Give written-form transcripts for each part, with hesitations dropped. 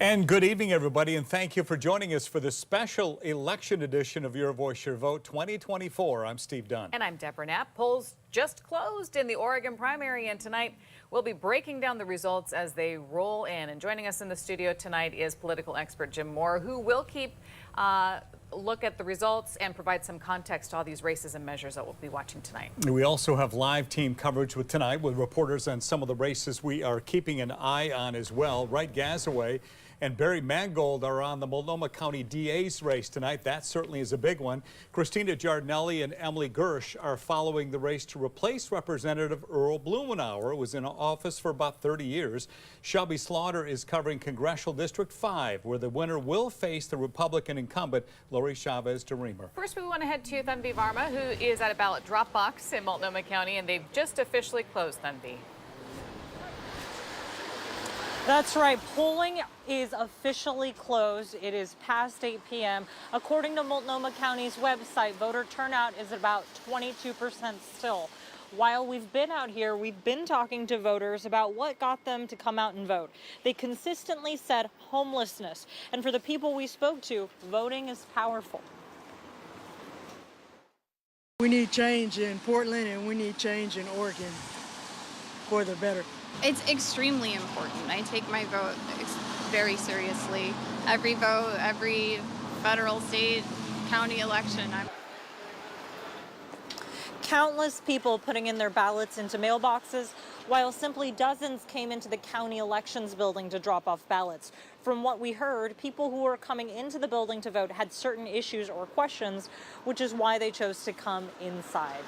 And good evening, everybody, and thank you for joining us for this special election edition of Your Voice, Your Vote 2024. I'm Steve Dunn. And I'm Deborah Knapp. Polls just closed in the Oregon primary, and tonight we'll be breaking down the results as they roll in. And joining us in the studio tonight is political expert Jim Moore, who will keep look at the results and provide some context to all these races and measures that we'll be watching tonight. We also have live team coverage with tonight with reporters on some of the races we are keeping an eye on as well. Wright Gazaway and Barry Mangold are on the Multnomah County DA's race tonight. That certainly is a big one. Christina Giardinelli and Emily Gersh are following the race to replace Representative Earl Blumenauer, who was in office for about 30 years. Shelby Slaughter is covering Congressional District 5, where the winner will face the Republican incumbent, Lori Chavez de Reamer. First, we want to head to Thunby Varma, who is at a ballot drop box in Multnomah County, and they've just officially closed Thunby. That's right. Polling is officially closed. It is past 8 p.m. According to Multnomah County's website, voter turnout is about 22% still. While we've been out here, we've been talking to voters about what got them to come out and vote. They consistently said homelessness. And for the people we spoke to, voting is powerful. We need change in Portland and we need change in Oregon for the better. It's extremely important. I take my vote very seriously. Every vote, every federal, state, county election. Countless people putting in their ballots into mailboxes, while simply dozens came into the county elections building to drop off ballots. From what we heard, people who were coming into the building to vote had certain issues or questions, which is why they chose to come inside.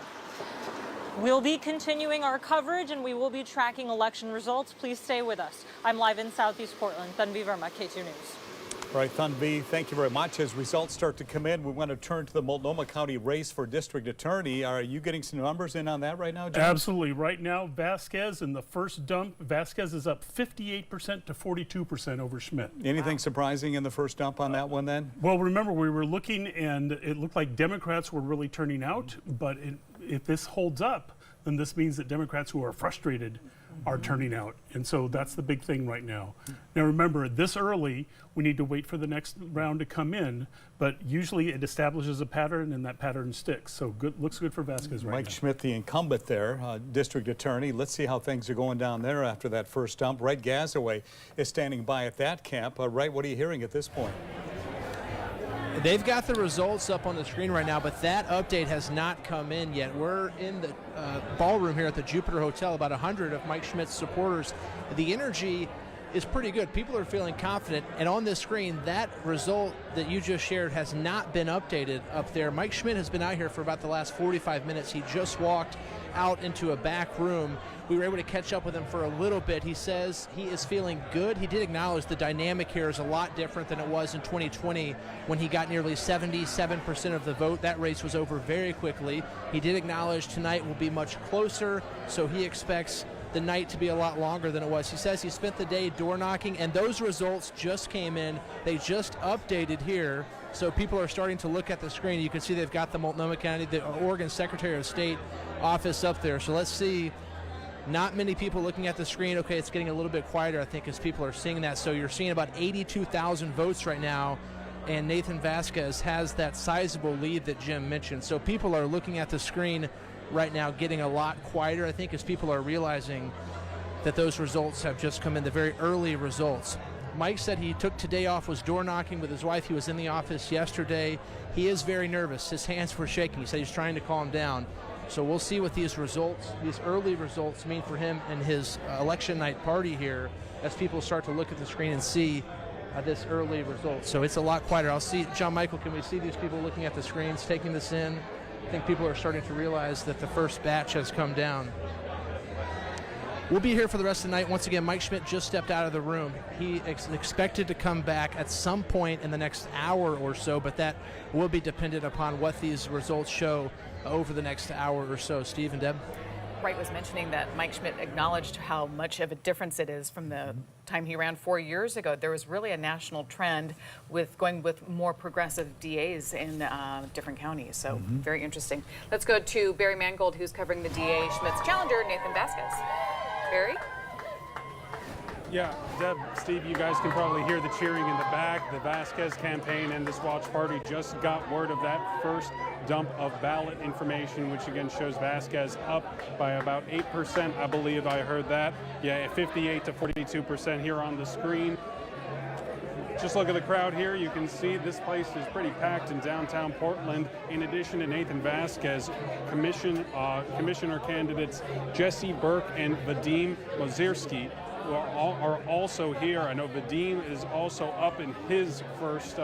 We'll be continuing our coverage and we will be tracking election results. Please stay with us. I'm live in Southeast Portland. Thunby Varma, KATU News. All right, Thunby, thank you very much. As results start to come in, we want to turn to the Multnomah County race for district attorney. Are you getting some numbers in on that right now, John? Absolutely. Right now, Vasquez in the first dump, Vasquez is up 58% to 42% over Schmidt. Anything surprising in the first dump on that one then? Well, remember, we were looking and it looked like Democrats were really turning out, but if this holds up, then this means that Democrats who are frustrated are turning out. And so that's the big thing right now. Now remember, this early, we need to wait for the next round to come in, but usually it establishes a pattern and that pattern sticks. So good, looks good for Vasquez right now. Mike Schmidt, the incumbent there, district attorney. Let's see how things are going down there after that first dump. Wright Gazaway is standing by at that camp. Wright, what are you hearing at this point? They've got the results up on the screen right now, but that update has not come in yet. We're in the ballroom here at the Jupiter Hotel, about 100 of Mike Schmidt's supporters. The energy is pretty good. People are feeling confident, and on this screen, that result that you just shared has not been updated up there. Mike Schmidt has been out here for about the last 45 minutes. He just walked out into a back room. We were able to catch up with him for a little bit. He says he is feeling good. He did acknowledge the dynamic here is a lot different than it was in 2020 when he got nearly 77% of the vote. That race was over very quickly. He did acknowledge tonight will be much closer, so he expects the night to be a lot longer than it was. He says he spent the day door knocking, and those results just came in. They just updated here, so people are starting to look at the screen. You can see they've got the Multnomah County, the Oregon Secretary of State office up there. So let's see. Not many people looking at the screen. Okay, it's getting a little bit quieter, I think, as people are seeing that. So you're seeing about 82,000 votes right now, and Nathan Vasquez has that sizable lead that Jim mentioned. So people are looking at the screen right now, getting a lot quieter, I think, as people are realizing that those results have just come in, the very early results. Mike said he took today off, was door knocking with his wife. He was in the office yesterday. He is very nervous. His hands were shaking. He said he's trying to calm down. So we'll see what these results, these early results, mean for him and his election night party here as people start to look at the screen and see this early result. So it's a lot quieter. I'll see, John Michael, can we see these people looking at the screens, taking this in? I think people are starting to realize that the first batch has come down. We'll be here for the rest of the night. Once again, Mike Schmidt just stepped out of the room. He expected to come back at some point in the next hour or so, but that will be dependent upon what these results show over the next hour or so. Steve and Deb? Wright was mentioning that Mike Schmidt acknowledged how much of a difference it is from the time he ran 4 years ago. There was really a national trend with going with more progressive DAs in different counties. So very interesting. Let's go to Barry Mangold, who's covering the DA Schmidt's challenger, Nathan Vasquez. Barry? Yeah, Deb, Steve, you guys can probably hear the cheering in the back. The Vasquez campaign and this watch party just got word of that first dump of ballot information, which again shows Vasquez up by about 8%, I believe I heard that. Yeah, 58 to 42% here on the screen. Just look at the crowd here. You can see this place is pretty packed in downtown Portland. In addition to Nathan Vasquez, commissioner candidates Jesse Burke and Vadim Mozirski are also here. I know Vadim is also up in his first,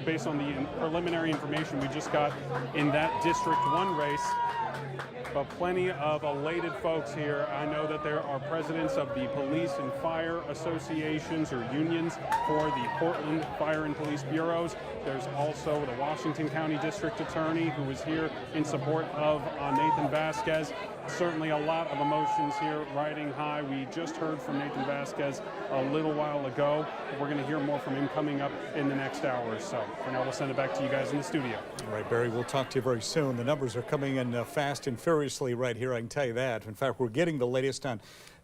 based on the preliminary information we just got in that District 1 race. But plenty of elated folks here. I know that there are presidents of the police and fire associations or unions for the Portland Fire and Police Bureaus. There's also the Washington County District Attorney who is here in support of Nathan Vasquez. Certainly a lot of emotions here riding high. We just heard from Nathan Vasquez a little while ago. We're going to hear more from him coming up in the next hour or so. For now, we'll send it back to you guys in the studio. All right, Barry, we'll talk to you very soon. The numbers are coming in fast and furiously right here, I can tell you that. In fact, we're getting the latest on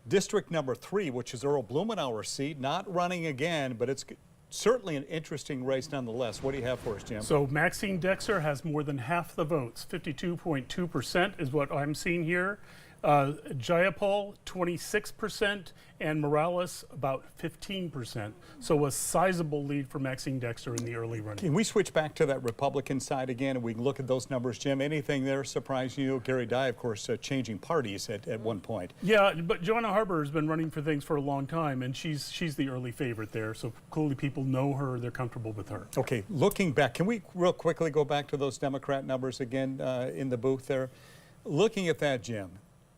District number 3, which is Earl Blumenauer's seat. Not running again, but it's certainly an interesting race nonetheless. What do you have for us, Jim? So Maxine Dexter has more than half the votes. 52.2% is what I'm seeing here. Jayapal, 26%, and Morales, about 15%. So a sizable lead for Maxine Dexter in the early running. Can we switch back to that Republican side again and we can look at those numbers, Jim? Anything there surprise you? Gary Dye, of course, changing parties at one point. Yeah, but Joanna Harbour has been running for things for a long time, and she's the early favorite there. So clearly people know her, they're comfortable with her. Okay, looking back, can we real quickly go back to those Democrat numbers again in the booth there? Looking at that, Jim,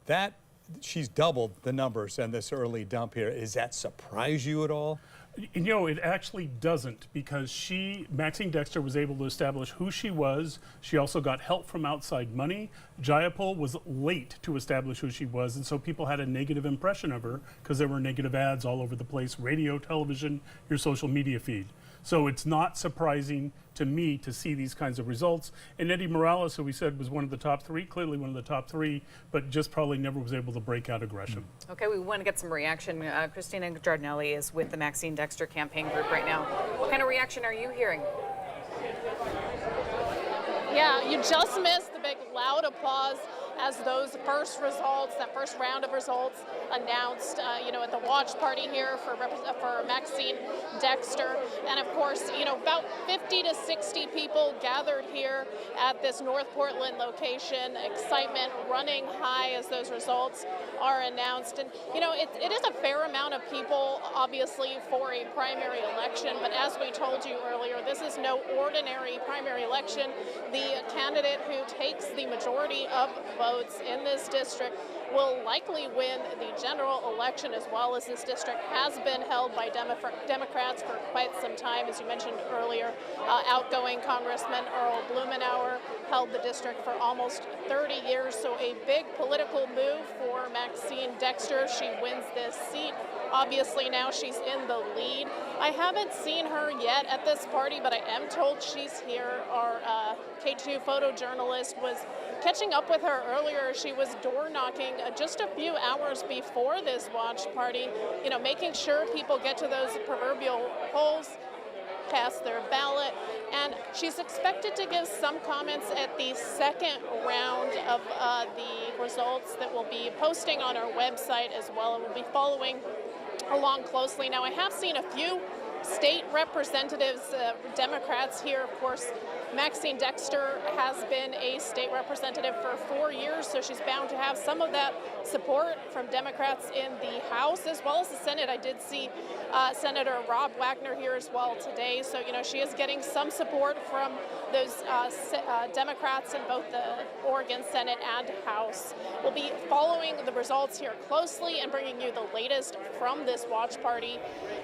that she's doubled the numbers in this early dump here. Does that surprise you at all? You know, it actually doesn't, because Maxine Dexter was able to establish who she was. She also got help from outside money. Jayapal was late to establish who she was, and so people had a negative impression of her because there were negative ads all over the place, radio, television, your social media feed. So it's not surprising to me to see these kinds of results. And Eddie Morales, who we said was one of the top 3, clearly one of the top 3, but just probably never was able to break out aggression. Okay, we want to get some reaction. Christina Giardinelli is with the Maxine Dexter campaign group right now. What kind of reaction are you hearing? Yeah, you just missed the big loud applause as those first results, that first round of results announced, at the watch party here for Maxine Dexter. And of course, about 50 to 60 people gathered here at this North Portland location. Excitement running high as those results are announced. And, it is a fair amount of people, obviously, for a primary election. But as we told you earlier, this is no ordinary primary election. The candidate who takes the majority of votes in this district will likely win the general election, as well as this district has been held by Democrats for quite some time. As you mentioned earlier, outgoing Congressman Earl Blumenauer held the district for almost 30 years, so a big political move for Maxine Dexter. She wins this seat. Obviously now she's in the lead. I haven't seen her yet at this party, but I am told she's here. Our KATU photojournalist was catching up with her earlier. She was door knocking just a few hours before this watch party, making sure people get to those proverbial polls, cast their ballot, and she's expected to give some comments at the second round of the results that we'll be posting on our website as well, and we'll be following along closely. Now, I have seen a few state representatives, Democrats here, of course. Maxine Dexter has been a state representative for 4 years, so she's bound to have some of that support from Democrats in the House as well as the Senate. I did see Senator Rob Wagner here as well today, so she is getting some support from those Democrats in both the Oregon Senate and House. We'll be following the results here closely and bringing you the latest from this watch party.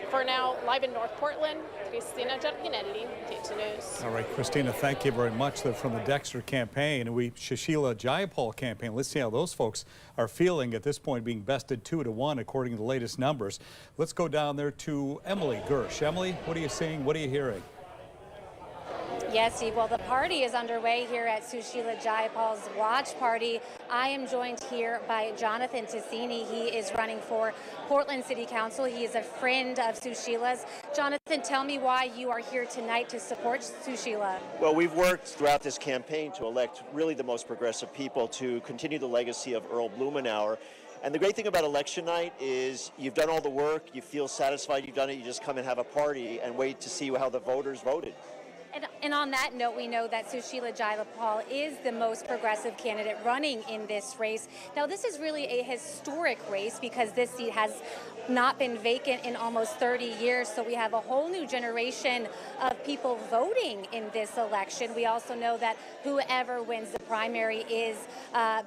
For now, live in North Portland, Christina Giardinelli, KATU News. All right, Christina, thank you very much. They're from the Dexter campaign and Sushila Jayapal campaign. Let's see how those folks are feeling at this point, being bested 2-1 according to the latest numbers. Let's go down there to Emily Gersh. Emily, what are you seeing? What are you hearing? Yes, Steve. Well, the party is underway here at Sushila Jayapal's watch party. I am joined here by Jonathan Ticini. He is running for Portland City Council. He is a friend of Sushila's. Jonathan, tell me why you are here tonight to support Sushila. Well, we've worked throughout this campaign to elect really the most progressive people to continue the legacy of Earl Blumenauer. And the great thing about election night is you've done all the work, you feel satisfied you've done it, you just come and have a party and wait to see how the voters voted. And on that note, we know that Sushila Jayapal is the most progressive candidate running in this race. Now, this is really a historic race because this seat has not been vacant in almost 30 years, so we have a whole new generation of people voting in this election. We also know that whoever wins the primary is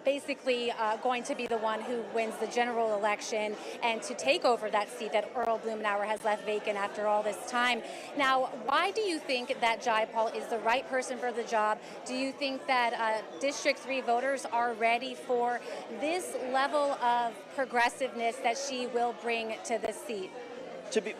basically going to be the one who wins the general election and to take over that seat that Earl Blumenauer has left vacant after all this time. Now, why do you think that Jayapal is the right person for the job? Do you think that District 3 voters are ready for this level of progressiveness that she will bring to the seat?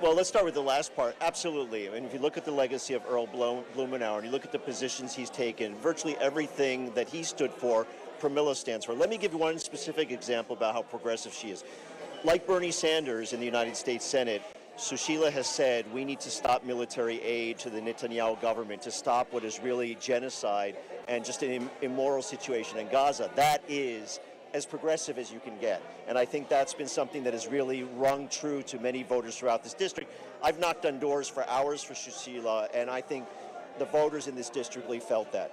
Well, let's start with the last part. Absolutely. I mean, if you look at the legacy of Earl Blumenauer and you look at the positions he's taken, virtually everything that he stood for, Pramila stands for. Let me give you one specific example about how progressive she is. Like Bernie Sanders in the United States Senate, Sushila has said we need to stop military aid to the Netanyahu government, to stop what is really genocide and just an immoral situation in Gaza. That is as progressive as you can get. And I think that's been something that has really rung true to many voters throughout this district. I've knocked on doors for hours for Sushila, and I think the voters in this district really felt that.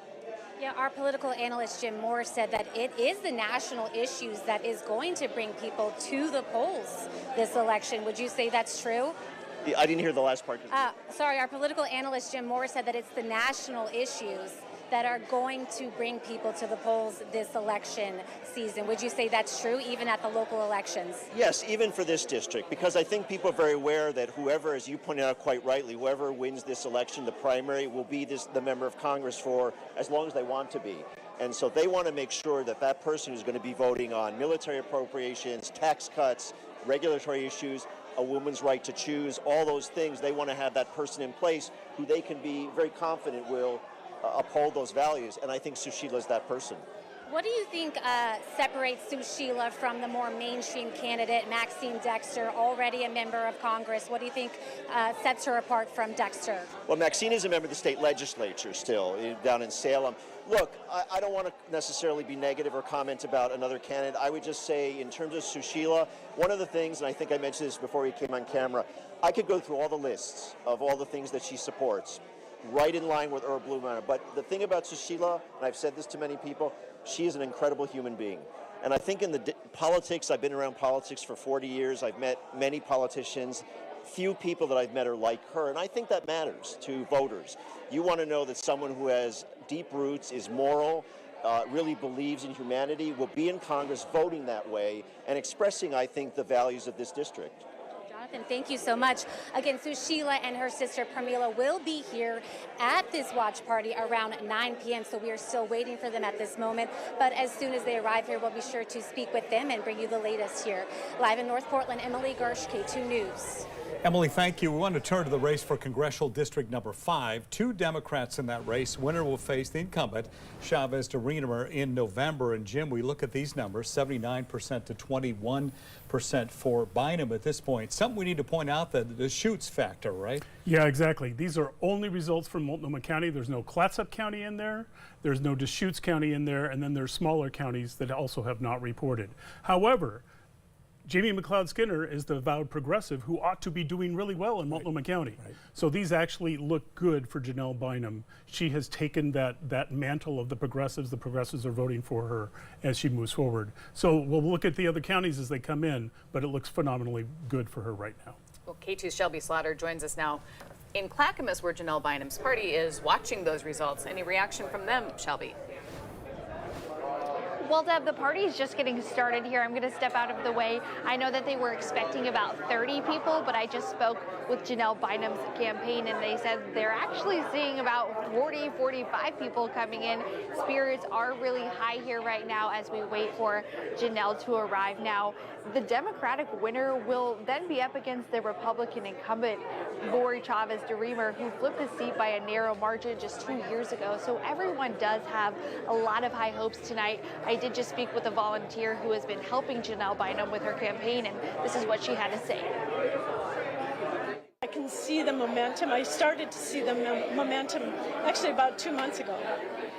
Yeah, our political analyst Jim Moore said that it is the national issues that is going to bring people to the polls this election. Would you say that's true? I didn't hear the last part. Sorry, our political analyst Jim Moore said that it's the national issues that are going to bring people to the polls this election season. Would you say that's true, even at the local elections? Yes, even for this district, because I think people are very aware that whoever, as you pointed out quite rightly, whoever wins this election, the primary, will be the member of Congress for as long as they want to be. And so they want to make sure that that person who's going to be voting on military appropriations, tax cuts, regulatory issues, a woman's right to choose, all those things, they want to have that person in place who they can be very confident will uphold those values, and I think Sushila is that person. What do you think separates Sushila from the more mainstream candidate, Maxine Dexter, already a member of Congress? What do you think sets her apart from Dexter? Well, Maxine is a member of the state legislature still, down in Salem. Look, I don't want to necessarily be negative or comment about another candidate. I would just say, in terms of Sushila, one of the things, and I think I mentioned this before we came on camera, I could go through all the lists of all the things that she supports, right in line with Earl Blumenauer. But the thing about Sushila, and I've said this to many people, she is an incredible human being. And I think in the politics, I've been around politics for 40 years. I've met many politicians. Few people that I've met are like her. And I think that matters to voters. You want to know that someone who has deep roots, is moral, really believes in humanity, will be in Congress voting that way and expressing, I think, the values of this district. Jonathan, thank you so much. Again, Sushila and her sister Pramila will be here at this watch party around 9 p.m., so we are still waiting for them at this moment. But as soon as they arrive here, we'll be sure to speak with them and bring you the latest here. Live in North Portland, Emily Gersh, KATU News. Emily, thank you. We want to turn to the race for Congressional District number 5. 2 Democrats in that race. Winner will face the incumbent, Chavez de Rienemer, in November. And Jim, we look at these numbers, 79% to 21% for Bynum at this point. Something we need to point out, that the Deschutes factor, right? Yeah, exactly. These are only results from Multnomah County. There's no Clatsop County in there. There's no Deschutes County in there. And then there's smaller counties that also have not reported. However, Jamie McLeod-Skinner is the avowed progressive who ought to be doing really well in Multnomah County. Right. So these actually look good for Janelle Bynum. She has taken that mantle of the progressives. The progressives are voting for her as she moves forward. So we'll look at the other counties as they come in, but it looks phenomenally good for her right now. Well, KATU's Shelby Slaughter joins us now in Clackamas, where Janelle Bynum's party is watching those results. Any reaction from them, Shelby? Well, Deb, the party is just getting started here. I'm going to step out of the way. I know that they were expecting about 30 people, but I just spoke with Janelle Bynum's campaign, and they said they're actually seeing about 40, 45 people coming in. Spirits are really high here right now as we wait for Janelle to arrive. Now, the Democratic winner will then be up against the Republican incumbent, Lori Chavez DeRemer, who flipped the seat by a narrow margin just 2 years ago. So everyone does have a lot of high hopes tonight. I did just speak with a volunteer who has been helping Janelle Bynum with her campaign, and this is what she had to say. I can see the momentum. I started to see the momentum actually about 2 months ago.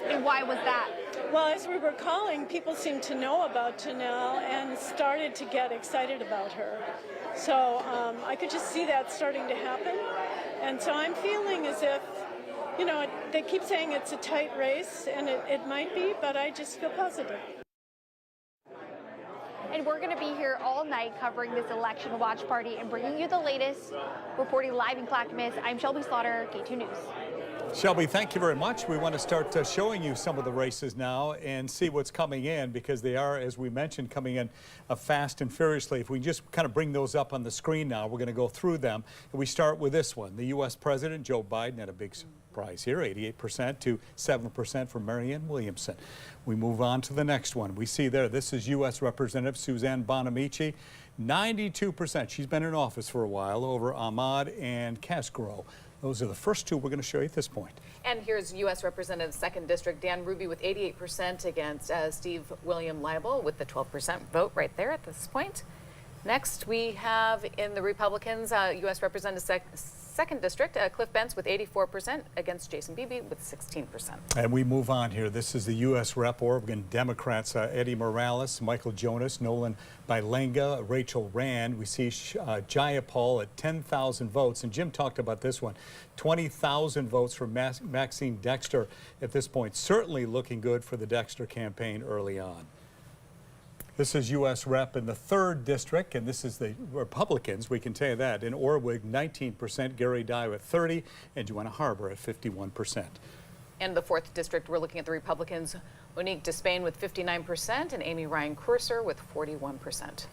And why was that? Well, as we were calling, people seemed to know about Janelle and started to get excited about her. So I could just see that starting to happen. And so I'm feeling as if, you know, they keep saying it's a tight race, and it might be, but I just feel positive. And we're going to be here all night covering this election watch party and bringing you the latest. Reporting live in Clackamas, I'm Shelby Slaughter, KATU News. Shelby, thank you very much. We want to start showing you some of the races now and see what's coming in, because they are, as we mentioned, coming in fast and furiously. If we just kind of bring those up on the screen now, we're going to go through them. And we start with this one. The U.S. President, Joe Biden, had a big surprise here, 88% to 7% for Marianne Williamson. We move on to the next one. We see there, this is U.S. Representative Suzanne Bonamici, 92%. She's been in office for a while, over Ahmad and Castro. Those are the first two we're going to show you at this point. And here's U.S. Representative 2nd District Dan Ruby with 88% against Steve William Leibel with the 12% vote right there at this point. Next, we have in the Republicans, U.S. Representative 2nd District, Cliff Bentz with 84% against Jason Beebe with 16%. And we move on here. This is the U.S. Rep. Oregon Democrats, Eddie Morales, Michael Jonas, Nolan Bilenga, Rachel Rand. We see Jayapal at 10,000 votes. And Jim talked about this one. 20,000 votes for Maxine Dexter at this point. Certainly looking good for the Dexter campaign early on. This is U.S. Rep. in the 3rd District, and this is the Republicans, we can tell you that. In Orwig, 19%, Gary Dyer at 30%, and Joanna Harbor at 51%. In the 4th District, we're looking at the Republicans, Monique Despain with 59% and Amy Ryan Courser with 41%.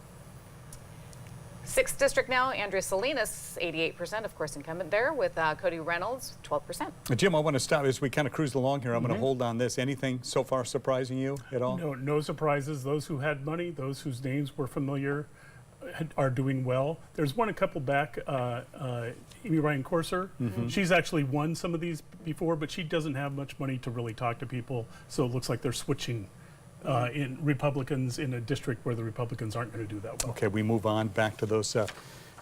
6th District now, Andrea Salinas, 88%, of course, incumbent there, with Cody Reynolds, 12%. Jim, I want to stop as we kind of cruise along here. I'm going to hold on this. Anything so far surprising you at all? No, no surprises. Those who had money, those whose names were familiar, are doing well. There's a couple back, Amy Ryan Courser. She's actually won some of these before, but she doesn't have much money to really talk to people, so it looks like they're switching in Republicans in a district where the Republicans aren't going to do that well. Okay, we move on back to those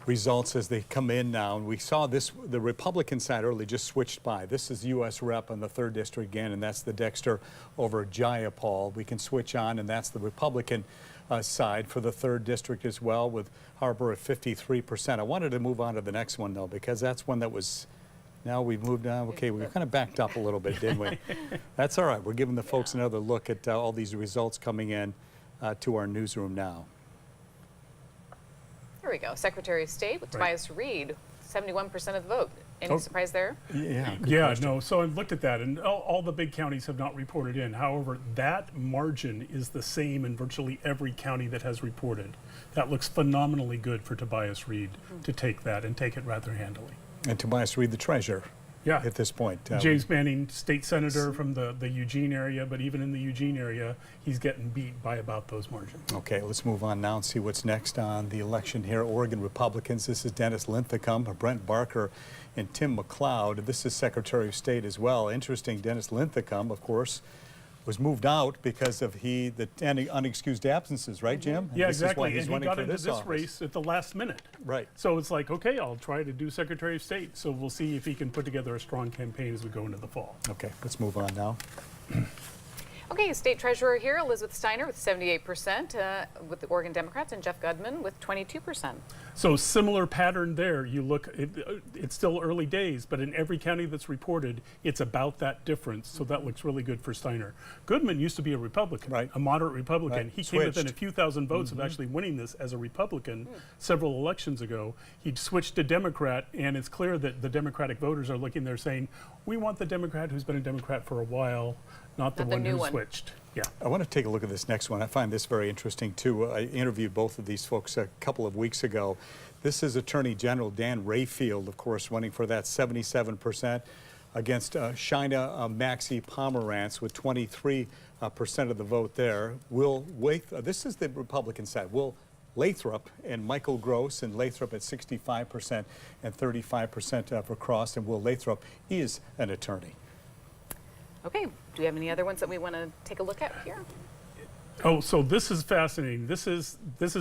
results as they come in now. And we saw this, the Republican side early just switched by. This is U.S. Rep. in the 3rd District again, and that's the Dexter over Jayapal. We can switch on, and that's the Republican side for the 3rd District as well, with Harbor at 53%. I wanted to move on to the next one, though, because that's one that was... Now we've moved on. Okay, we kind of backed up a little bit, didn't we? That's all right. We're giving the folks another look at all these results coming in to our newsroom now. Here we go. Secretary of State with Tobias Reed, 71% of the vote. Any surprise there? Yeah, no. So I've looked at that, and all the big counties have not reported in. However, that margin is the same in virtually every county that has reported. That looks phenomenally good for Tobias Reed to take that and take it rather handily. And Tobias Reed, the treasurer, at this point. James Manning, state senator from the Eugene area, but even in the Eugene area, he's getting beat by about those margins. Okay, let's move on now and see what's next on the election here. Oregon Republicans, this is Dennis Linthicum, Brent Barker, and Tim McLeod. This is Secretary of State as well. Interesting, Dennis Linthicum, of course, was moved out because of the unexcused absences, right, Jim? Yeah, exactly. And he got into this race at the last minute. Right. So it's like, okay, I'll try to do Secretary of State. So we'll see if he can put together a strong campaign as we go into the fall. Okay, let's move on now. Okay, State Treasurer here, Elizabeth Steiner with 78% with the Oregon Democrats, and Jeff Gudman with 22%. So similar pattern there. You look, it's still early days, but in every county that's reported, it's about that difference. So that looks really good for Steiner. Goodman used to be a Republican, a moderate Republican. He came within a few thousand votes of actually winning this as a Republican several elections ago. He switched to Democrat, and it's clear that the Democratic voters are looking there saying, we want the Democrat who's been a Democrat for a while, not the one who switched. Yeah. I want to take a look at this next one. I find this very interesting, too. I interviewed both of these folks a couple of weeks ago. This is Attorney General Dan Rayfield, of course, running for that 77% against Shina Maxie Pomerantz with 23% of the vote there. This is the Republican side. Will Lathrop and Michael Gross, and Lathrop at 65% and 35% for Cross, and Will Lathrop is an attorney. Okay, do we have any other ones that we want to take a look at here? Oh, so this is fascinating. This is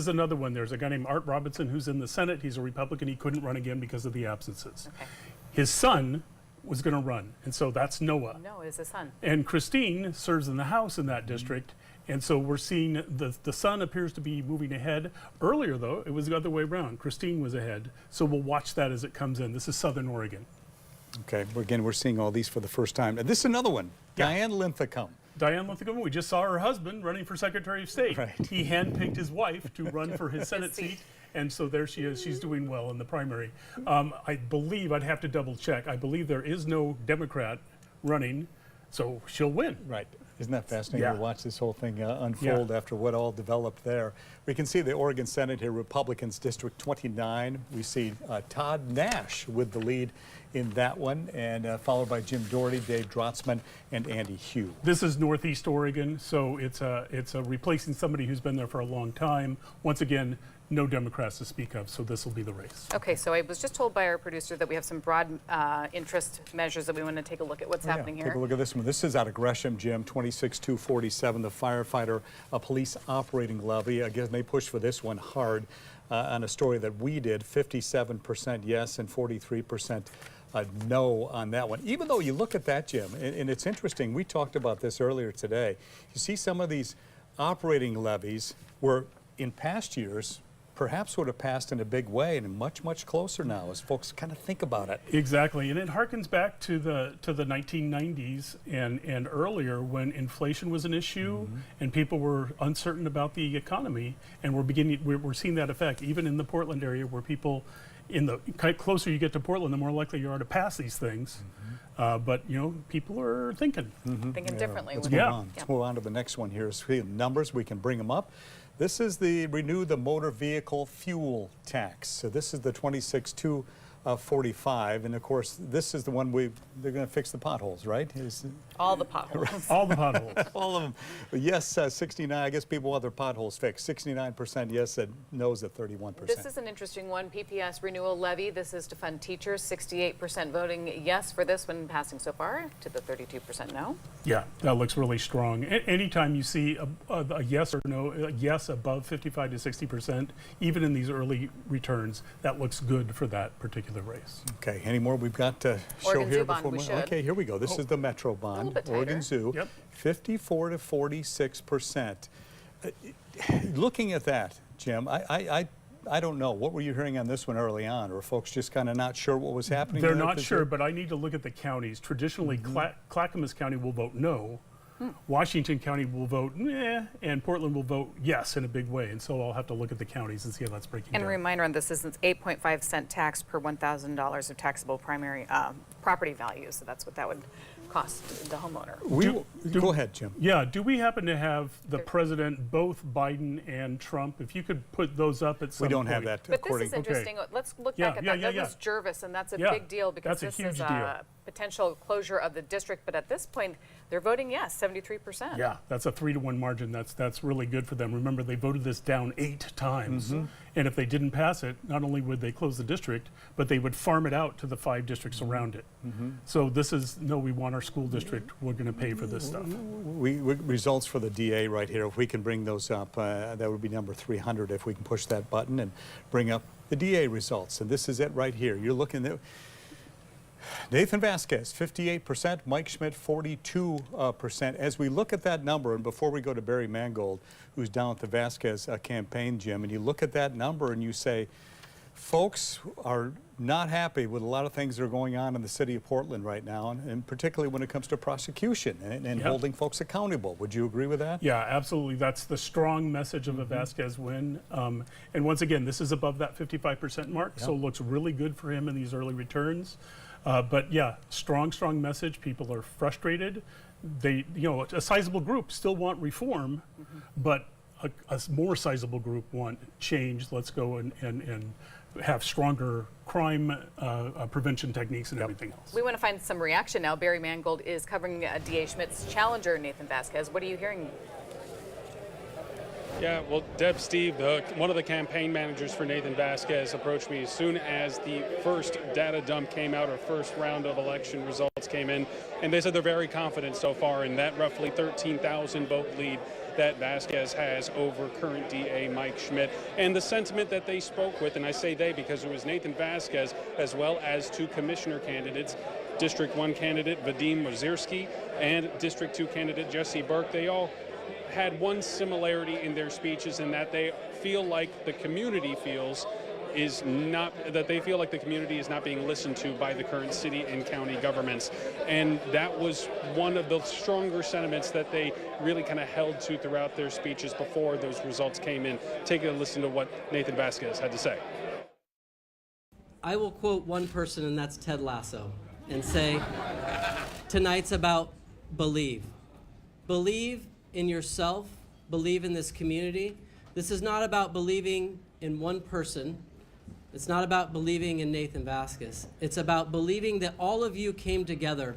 another one. There's a guy named Art Robinson who's in the Senate. He's a Republican. He couldn't run again because of the absences. Okay. His son was going to run, and so that's Noah. Noah is the son. And Christine serves in the House in that district, and so we're seeing the son appears to be moving ahead. Earlier, though, it was the other way around. Christine was ahead, so we'll watch that as it comes in. This is Southern Oregon. Okay, again, we're seeing all these for the first time. And this is another one, Yeah. Diane Linthicum. Diane Linthicum, we just saw her husband running for Secretary of State. Right. He handpicked his wife to run for his Senate seat, and so there she is. She's doing well in the primary. I believe, I'd have to double check, I believe there is no Democrat running, so she'll win. Right. Isn't that fascinating to watch this whole thing unfold after what all developed there? We can see the Oregon Senate here, Republicans District 29. We see Todd Nash with the lead in that one, and followed by Jim Doherty, Dave Drotzman, and Andy Hugh. This is Northeast Oregon, so it's a replacing somebody who's been there for a long time. Once again, no Democrats to speak of, so this will be the race. Okay, so I was just told by our producer that we have some broad interest measures that we want to take a look at what's happening here. Take a look at this one. This is out of Gresham, Jim, 26247, the firefighter police operating levy. Again, they pushed for this one hard on a story that we did, 57% yes and 43% no on that one. Even though you look at that, Jim, and it's interesting, we talked about this earlier today. You see some of these operating levies were in past years perhaps would have passed in a big way, and much closer now as folks kind of think about it. Exactly, and it harkens back to the 1990s and earlier when inflation was an issue and people were uncertain about the economy, and we're seeing that effect even in the Portland area where people the closer you get to Portland, the more likely you are to pass these things. But you know, people are thinking. Thinking differently. Let's move on. Let's move on to the next one here. So numbers, we can bring them up. This is the renew the motor vehicle fuel tax. So this is the 26,245, and of course this is the one they're going to fix the potholes, right? All the potholes. All the potholes. All of them. Yes, 69. I guess people want their potholes fixed. 69% yes, said no's at 31%. This is an interesting one. PPS renewal levy. This is to fund teachers. 68% voting yes for this one, passing so far to the 32% no. Yeah, that looks really strong. Anytime you see a yes or no, a yes above 55 to 60%, even in these early returns, that looks good for that particular race. Okay, any more we've got to show Oregon here Zoo before bond, we should. Okay, here we go. This is the Metro bond. A little bit Oregon tighter. Zoo, Yep. 54 to 46%. Looking at that, Jim, I don't know. What were you hearing on this one early on? Or folks just kind of not sure what was happening? They're there? not sure, but I need to look at the counties. Traditionally, Clackamas County will vote no. Washington County will vote meh, and Portland will vote yes in a big way. And so I'll have to look at the counties and see how that's breaking And down. a reminder on this is it's 8.5 cent tax per $1,000 of taxable primary property value. So that's what that would cost the homeowner. Go ahead, Jim. Yeah, do we happen to have the president, both Biden and Trump? If you could put those up at some We don't point. have that But according. this is interesting. Let's look Yeah, back at yeah, that. yeah, That was Jervis, and that's a Yeah, big deal because that's a this is huge deal. potential closure of the district. But at this point, they're voting yes, 73%. Yeah, that's a 3-to-1 margin. That's really good for them. Remember, they voted this down 8 times. And if they didn't pass it, not only would they close the district, but they would farm it out to the 5 districts around it. So this is, no, we want our school district. We're going to pay for this stuff. Results for the DA right here. If we can bring those up, that would be number 300 if we can push that button and bring up the DA results. And this is it right here. You're looking at Nathan Vasquez, 58%, Mike Schmidt, 42%. As we look at that number, and before we go to Barry Mangold, who's down at the Vasquez campaign, Jim, and you look at that number and you say, folks are not happy with a lot of things that are going on in the city of Portland right now, and particularly when it comes to prosecution and holding folks accountable. Would you agree with that? Yeah, absolutely. That's the strong message of a Vasquez win. And once again, this is above that 55% mark, so it looks really good for him in these early returns. But yeah, strong message. People are frustrated. they, a sizable group still want reform, but a more sizable group want change. Let's go and have stronger crime prevention techniques and everything else. We want to find some reaction now. Barry Mangold is covering DA Schmidt's challenger, Nathan Vasquez. What are you hearing? Yeah, well, Deb, Steve, one of the campaign managers for Nathan Vasquez approached me as soon as the first data dump came out, or first round of election results came in, and they said they're very confident so far in that roughly 13,000 vote lead that Vasquez has over current DA Mike Schmidt. And the sentiment that they spoke with, and I say they because it was Nathan Vasquez as well as two commissioner candidates, District 1 candidate Vadim Wazirski and District 2 candidate Jesse Burke, they all had one similarity in their speeches, in that they feel like the community is not being listened to by the current city and county governments. And that was one of the stronger sentiments that they really kind of held to throughout their speeches before those results came in. Take a listen to what Nathan Vasquez had to say. I will quote one person, and that's Ted Lasso, and say, tonight's about believe. Believe in yourself, believe in this community. This is not about believing in one person. It's not about believing in Nathan Vasquez. It's about believing that all of you came together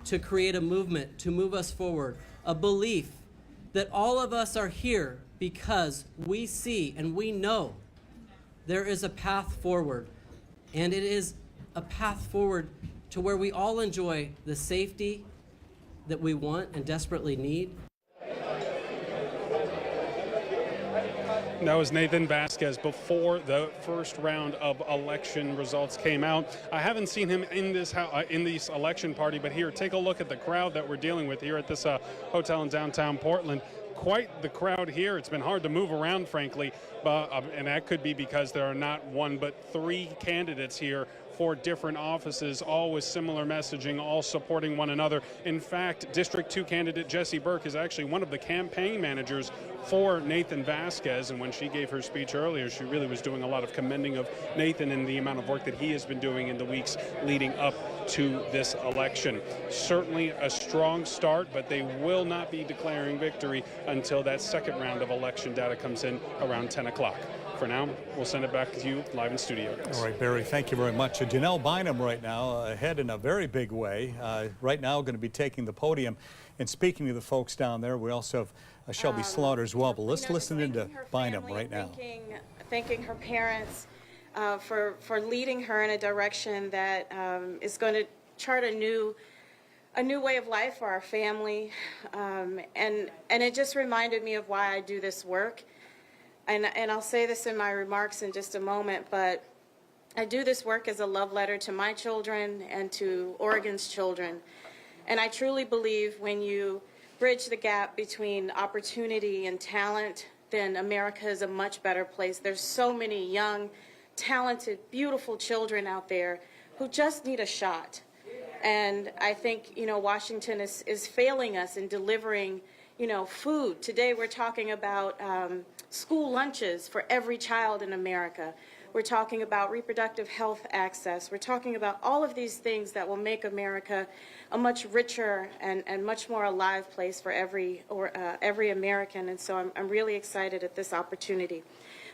to create a movement, to move us forward, a belief that all of us are here because we see and we know there is a path forward, and it is a path forward to where we all enjoy the safety that we want and desperately need. That was Nathan Vasquez before the first round of election results came out. I haven't seen him in this election party, but here, take a look at the crowd that we're dealing with here at this hotel in downtown Portland. Quite the crowd here. It's been hard to move around, frankly, and that could be because there are not one but three candidates here for different offices, all with similar messaging, all supporting one another. In fact, District 2 candidate Jesse Burke is actually one of the campaign managers for Nathan Vasquez, and when she gave her speech earlier, she really was doing a lot of commending of Nathan and the amount of work that he has been doing in the weeks leading up to this election. Certainly a strong start, but they will not be declaring victory until that second round of election data comes in around 10 o'clock. For now, we'll send it back to you live in studio, guys. All right, Barry, thank you very much. Janelle Bynum right now ahead in a very big way. Right now going to be taking the podium and speaking to the folks down there. We also have Shelby Slaughter as well, but let's listen into Bynum right now. Thanking her parents for leading her in a direction that is going to chart a new way of life for our family. And it just reminded me of why I do this work. And I'll say this in my remarks in just a moment, but I do this work as a love letter to my children and to Oregon's children. And I truly believe when you bridge the gap between opportunity and talent, then America is a much better place. There's so many young, talented, beautiful children out there who just need a shot. And I think, Washington is failing us in delivering, food. Today we're talking about school lunches for every child in America. We're talking about reproductive health access. We're talking about all of these things that will make America a much richer and much more alive place for every American. And so I'm really excited at this opportunity.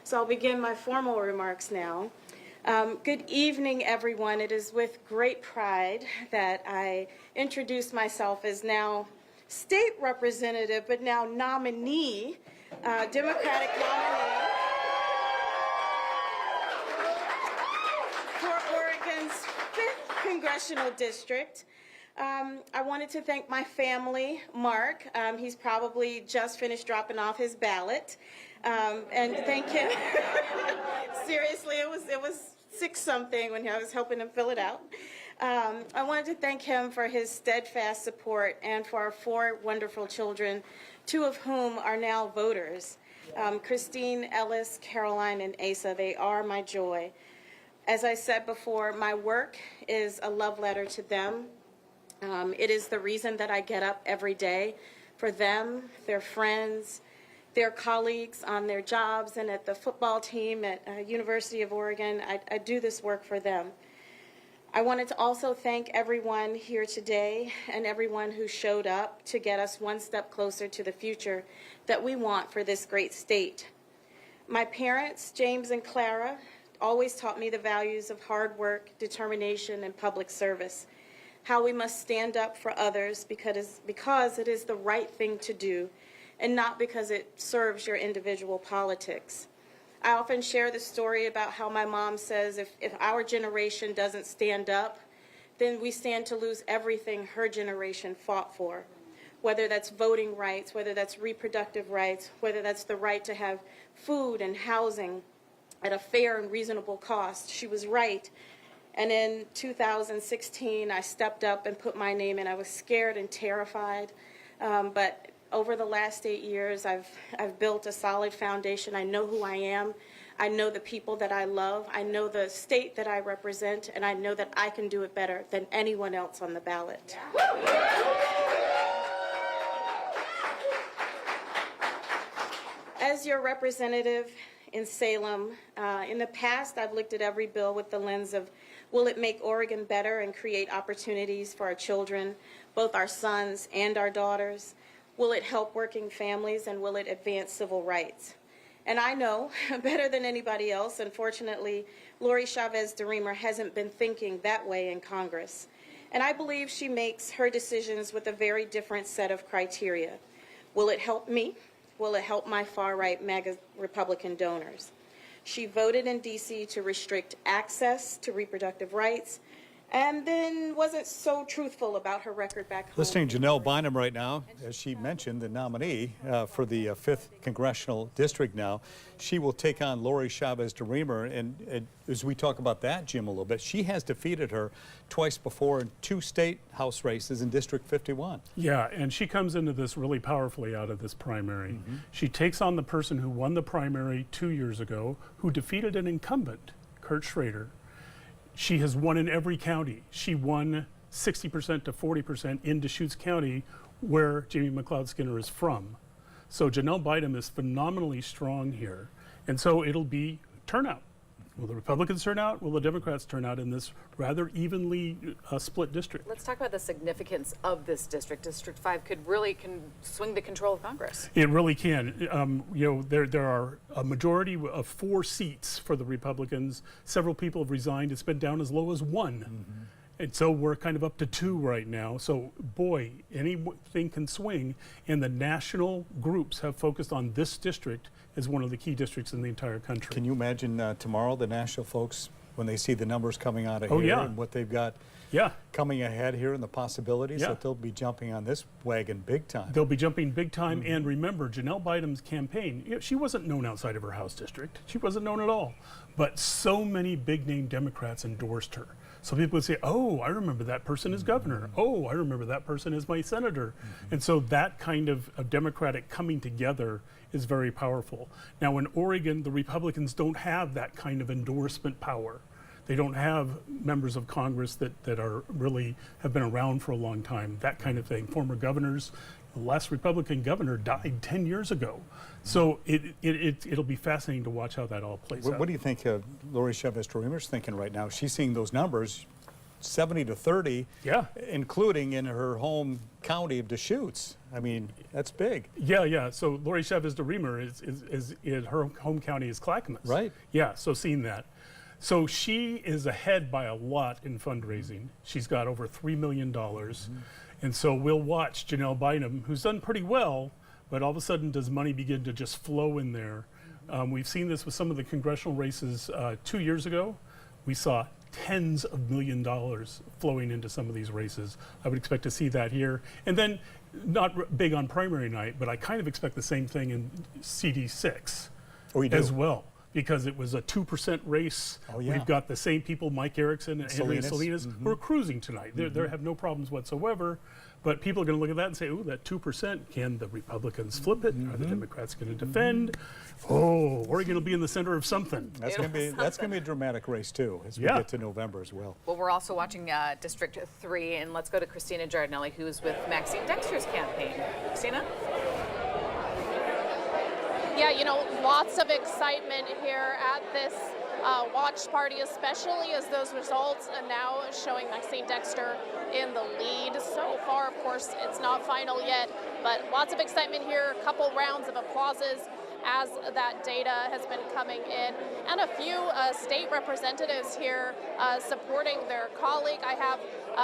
So I'll begin my formal remarks now. Good evening, everyone. It is with great pride that I introduce myself as now state representative, but now nominee, Democratic nominee for Oregon's 5th Congressional District. I wanted to thank my family, Mark. He's probably just finished dropping off his ballot. And thank him. Seriously, it was 6-something when I was helping him fill it out. I wanted to thank him for his steadfast support and for our 4 wonderful children, 2 of whom are now voters. Christine, Ellis, Caroline, and Asa, they are my joy. As I said before, my work is a love letter to them. It is the reason that I get up every day for them, their friends, their colleagues on their jobs and at the football team at University of Oregon. I do this work for them. I wanted to also thank everyone here today and everyone who showed up to get us one step closer to the future that we want for this great state. My parents, James and Clara, always taught me the values of hard work, determination, and public service, how we must stand up for others because it is the right thing to do and not because it serves your individual politics. I often share the story about how my mom says if our generation doesn't stand up, then we stand to lose everything her generation fought for, whether that's voting rights, whether that's reproductive rights, whether that's the right to have food and housing at a fair and reasonable cost. She was right. And in 2016, I stepped up and put my name in. I was scared and terrified, but over the last 8 years, I've built a solid foundation. I know who I am. I know the people that I love. I know the state that I represent, and I know that I can do it better than anyone else on the ballot. As your representative in Salem, in the past, I've looked at every bill with the lens of, will it make Oregon better and create opportunities for our children, both our sons and our daughters? Will it help working families, and will it advance civil rights? And I know better than anybody else, unfortunately, Lori Chavez DeRemer hasn't been thinking that way in Congress. And I believe she makes her decisions with a very different set of criteria. Will it help me? Will it help my far-right MAGA Republican donors? She voted in D.C. to restrict access to reproductive rights, and then wasn't so truthful about her record back home. Listening to Janelle Bynum right now, as she mentioned, the nominee for the 5th Congressional District now. She will take on Lori Chavez DeRemer, and as we talk about that, Jim, a little bit, she has defeated her twice before in 2 state House races in District 51. Yeah, and she comes into this really powerfully out of this primary. She takes on the person who won the primary 2 years ago, who defeated an incumbent, Kurt Schrader. She has won in every county. She won 60% to 40% in Deschutes County, where Jamie McLeod Skinner is from. So Janelle Bynum is phenomenally strong here. And so it'll be turnout. Will the Republicans turn out? Will the Democrats turn out in this rather evenly split district? Let's talk about the significance of this district. District 5 could really swing the control of Congress. It really can. You know, there are a majority of 4 seats for the Republicans. Several people have resigned. It's been down as low as 1. And so we're kind of up to 2 right now. So boy, anything can swing. And the national groups have focused on this district as one of the key districts in the entire country. Can you imagine tomorrow the national folks, when they see the numbers coming out of here and what they've got coming ahead here and the possibilities, that they'll be jumping on this wagon big time? They'll be jumping big time. And remember, Janelle Bynum's campaign, you know, she wasn't known outside of her House district. She wasn't known at all. But so many big-name Democrats endorsed her. So people would say, oh, I remember that person as governor. Oh, I remember that person as my senator. And so that kind of Democratic coming together is very powerful. Now in Oregon, the Republicans don't have that kind of endorsement power. They don't have members of Congress that are really have been around for a long time, that kind of thing. Former governors. The last Republican governor died 10 years ago. So it'll be fascinating to watch how that all plays out. What do you think Lori Chavez DeRemer's thinking right now? She's seeing those numbers, 70 to 30, including in her home county of Deschutes. I mean, that's big. Yeah. So Lori Chavez DeRemer is her home county is Clackamas. Right. Yeah, so seeing that. So she is ahead by a lot in fundraising. She's got over $3 million. And so we'll watch Janelle Bynum, who's done pretty well, but all of a sudden does money begin to just flow in there. We've seen this with some of the congressional races 2 years ago. We saw tens of $1 million flowing into some of these races. I would expect to see that here. And then not big on primary night, but I kind of expect the same thing in CD6 as well. Because it was a 2% race. We've got the same people, Mike Erickson and Andrea Salinas, who are cruising tonight. They have no problems whatsoever. But people are going to look at that and say, oh, that 2%, can the Republicans flip it? Are the Democrats going to defend? Oh, Oregon will be in the center of something. That's going to be a dramatic race, too, as we get to November as well. Well, we're also watching District 3, and let's go to Christina Giardinelli, who is with Maxine Dexter's campaign. Christina? Yeah, you know, lots of excitement here at this watch party, especially as those results are now showing Maxine Dexter in the lead. So far, of course, it's not final yet, but lots of excitement here, a couple rounds of applauses as that data has been coming in, and a few state representatives here supporting their colleague. I have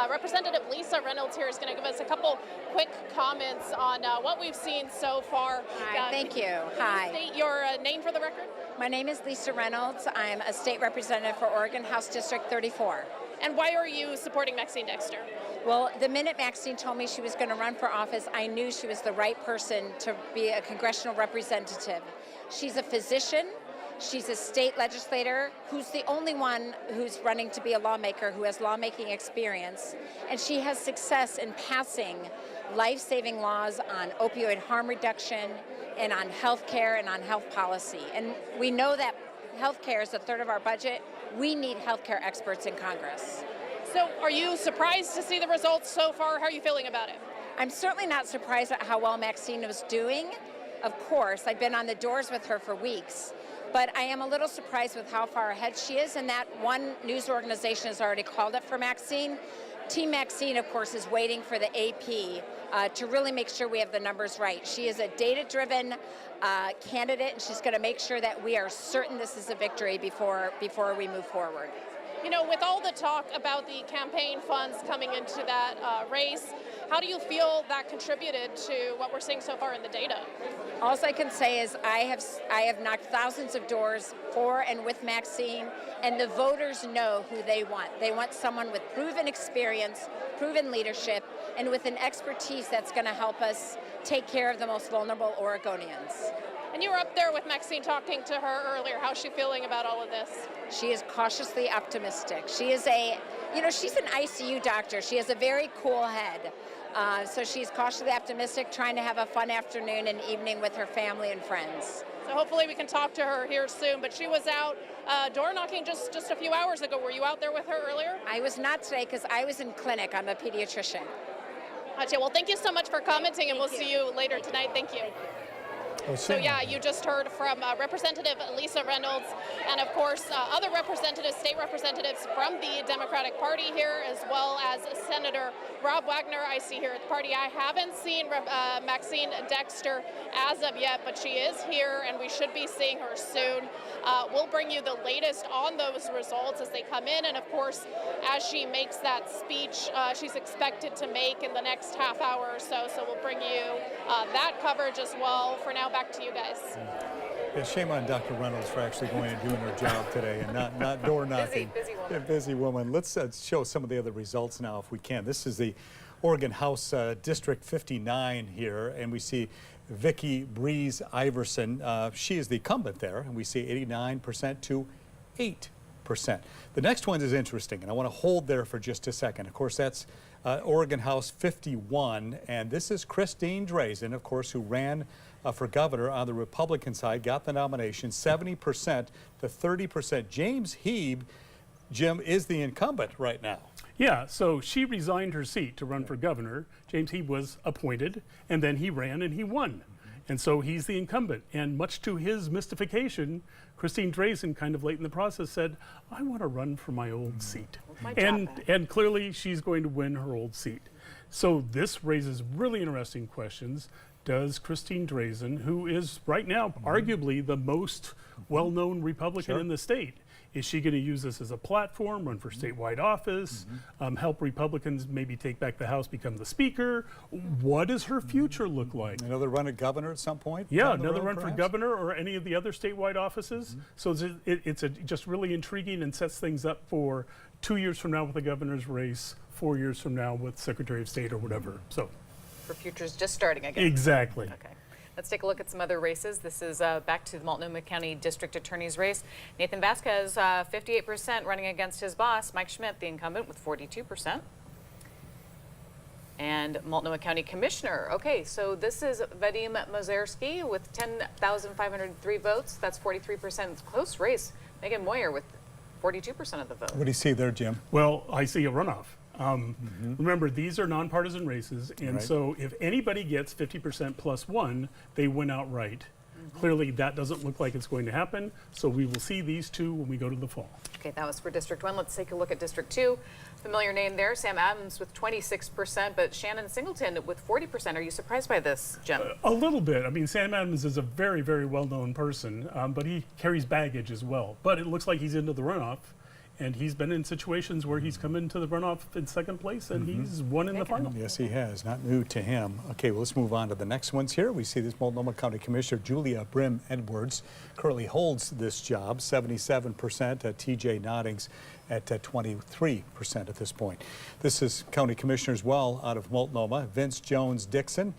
Representative Lisa Reynolds here is going to give us a couple quick comments on what we've seen so far. Hi, thank you. Hi. Can you state your name for the record? My name is Lisa Reynolds. I'm a state representative for Oregon House District 34. And why are you supporting Maxine Dexter? Well, the minute Maxine told me she was going to run for office, I knew she was the right person to be a congressional representative. She's a physician. She's a state legislator who's the only one who's running to be a lawmaker who has lawmaking experience. And she has success in passing life-saving laws on opioid harm reduction and on health care and on health policy. And we know that health care is a third of our budget. We need health care experts in Congress. So are you surprised to see the results so far? How are you feeling about it? I'm certainly not surprised at how well Maxine was doing. Of course, I've been on the doors with her for weeks, but I am a little surprised with how far ahead she is, and that one news organization has already called it for Maxine. Team Maxine, of course, is waiting for the AP to really make sure we have the numbers right. She is a data-driven candidate, and she's going to make sure that we are certain this is a victory before we move forward. You know, with all the talk about the campaign funds coming into that race, how do you feel that contributed to what we're seeing so far in the data? All I can say is I have knocked thousands of doors for and with Maxine, and the voters know who they want. They want someone with proven experience, proven leadership, and with an expertise that's going to help us take care of the most vulnerable Oregonians. And you were up there with Maxine talking to her earlier. How's she feeling about all of this? She is cautiously optimistic. She is she's an ICU doctor. She has a very cool head. So she's cautiously optimistic, trying to have a fun afternoon and evening with her family and friends. So hopefully we can talk to her here soon. But she was out door knocking just a few hours ago. Were you out there with her earlier? I was not today because I was in clinic. I'm a pediatrician. Gotcha. Well, thank you so much for commenting, and we'll see you later tonight. Thank you. So yeah, you just heard from Representative Lisa Reynolds, and of course other representatives, state representatives from the Democratic Party here, as well as Senator Rob Wagner I see here at the party. I haven't seen Maxine Dexter as of yet, but she is here, and we should be seeing her soon. We'll bring you the latest on those results as they come in, and of course, as she makes that speech she's expected to make in the next half hour or so. So we'll bring you that coverage as well. For now, back to you guys. Yeah, shame on Dr. Reynolds for actually going and doing her job today and not door knocking. Busy woman. Yeah, busy woman. Let's show some of the other results now if we can. This is the Oregon House District 59 here, and we see Vicki Breeze Iverson. She is the incumbent there, and we see 89% to 8%. The next one is interesting, and I want to hold there for just a second. Of course, that's Oregon House 51, and this is Christine Drazen, of course, who ran for governor on the Republican side, got the nomination, 70% to 30%. James Hebe, Jim, is the incumbent right now. Yeah, so she resigned her seat to run for governor. James Hebe was appointed, and then he ran and he won. And so he's the incumbent. And much to his mystification, Christine Drazen, kind of late in the process, said, I want to run for my old seat. And clearly she's going to win her old seat. So this raises really interesting questions. Does Christine Drazen, who is right now arguably the most well-known Republican in the state, is she going to use this as a platform, run for statewide office, help Republicans maybe take back the House, become the speaker? What does her future look like? Another run at governor at some point? Yeah, another run for governor or any of the other statewide offices. So it's just really intriguing and sets things up for 2 years from now with the governor's race, 4 years from now with Secretary of State or whatever. So, for futures just starting again. Exactly. Okay. Let's take a look at some other races. This is back to the Multnomah County District Attorney's race. Nathan Vasquez, 58%, running against his boss, Mike Schmidt, the incumbent, with 42%. And Multnomah County Commissioner. Okay, so this is Vadim Mazerski with 10,503 votes. That's 43%. Close race. Megan Moyer with 42% of the vote. What do you see there, Jim? Well, I see a runoff. Remember, these are nonpartisan races, and so if anybody gets 50% plus one, they win outright. Clearly, that doesn't look like it's going to happen, so we will see these two when we go to the fall. Okay, that was for District 1. Let's take a look at District 2. Familiar name there, Sam Adams with 26%, but Shannon Singleton with 40%. Are you surprised by this, Jim? A little bit. I mean, Sam Adams is a very, very well-known person, but he carries baggage as well. But it looks like he's into the runoff, and he's been in situations where he's come into the runoff in second place, and he's won in the final. Yes, he has. Not new to him. Okay, well, let's move on to the next ones here. We see this Multnomah County Commissioner Julia Bynum Edwards currently holds this job, 77%. TJ Noddings at 23% at this point. This is County Commissioner as well out of Multnomah, Vince Jones Dixon.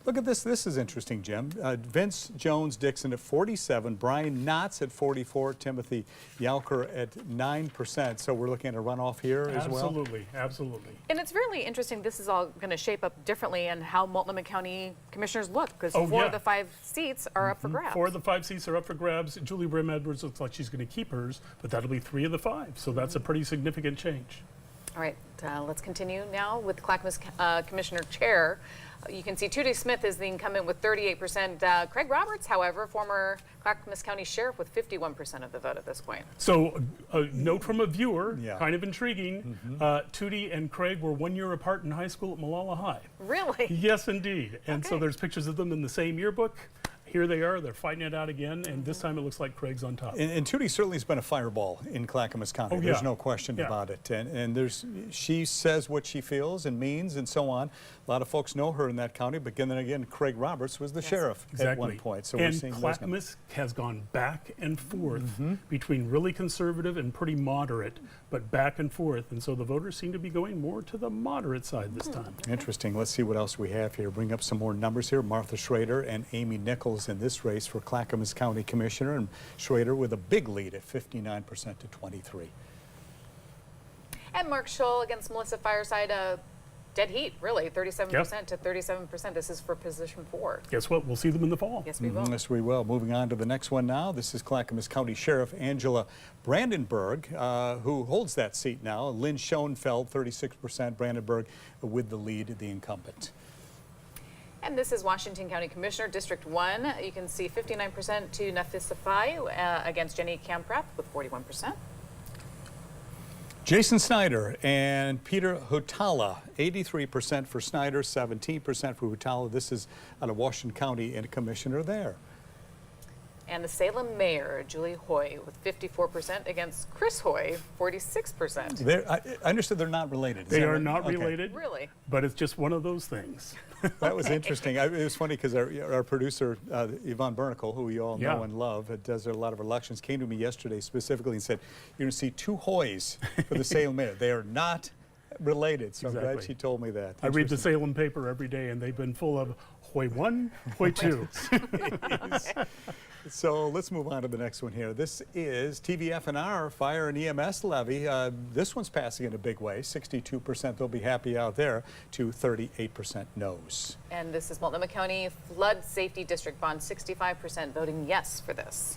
Look at this. This is interesting, Jim. Vince Jones Dixon at 47, Brian Knotts at 44, Timothy Yowker at 9%. So we're looking at a runoff here as well? Absolutely, absolutely. And it's really interesting. This is all going to shape up differently in how Multnomah County commissioners look, because 4 of the 5 seats are up for grabs. 4 of the 5 seats are up for grabs. Julia Bynum Edwards looks like she's going to keep hers, but that'll be 3 of the 5. So that's a pretty significant change. All right, let's continue now with Clackamas Commissioner Chair. You can see Tootie Smith is the incumbent with 38%. Craig Roberts, however, former Clackamas County Sheriff with 51% of the vote at this point. So a note from a viewer, kind of intriguing. Tootie and Craig were 1 year apart in high school at Malala High. Really? Yes, indeed. And so there's pictures of them in the same yearbook. Here they are, they're fighting it out again, and this time it looks like Craig's on top. And Tootie certainly has been a fireball in Clackamas County. There's no question about it. And she says what she feels and means and so on. A lot of folks know her in that county, but then again, Craig Roberts was the sheriff at one point. So we're seeing Clackamas has gone back and forth between really conservative and pretty moderate, but back and forth. And so the voters seem to be going more to the moderate side this time. Interesting. Let's see what else we have here. Bring up some more numbers here. Martha Schrader and Amy Nichols in this race for Clackamas County Commissioner, and Schrader with a big lead at 59% to 23%. And Mark Scholl against Melissa Fireside, dead heat, really, 37% to 37%. This is for position 4. Guess what? We'll see them in the fall. Yes, we will. Yes, we will. Moving on to the next one now. This is Clackamas County Sheriff Angela Brandenburg, who holds that seat now. Lynn Schoenfeld, 36%. Brandenburg with the lead, the incumbent. And this is Washington County Commissioner, District 1. You can see 59% to Nafisa Fai against Jenny Kamprath with 41%. Jason Snyder and Peter Hutala, 83% for Snyder, 17% for Hutala. This is out of Washington County and a commissioner there. And the Salem Mayor, Julie Hoy, with 54% against Chris Hoy, 46%. I understood they're not related. They are not related. Really? But it's just one of those things. That was interesting. It was funny because our producer, Yvonne Bernicle, who we all know and love, does a lot of elections, came to me yesterday specifically and said, you're going to see 2 Hoys for the Salem Mayor. They are not related, so I'm glad she told me that. I read the Salem paper every day, and they've been full of Hoy 1, Hoy 2. So let's move on to the next one here. This is TVF&R Fire and EMS levy. This one's passing in a big way. 62% they'll be happy out there to 38% no's. And this is Multnomah County Flood Safety District bond, 65% voting yes for this.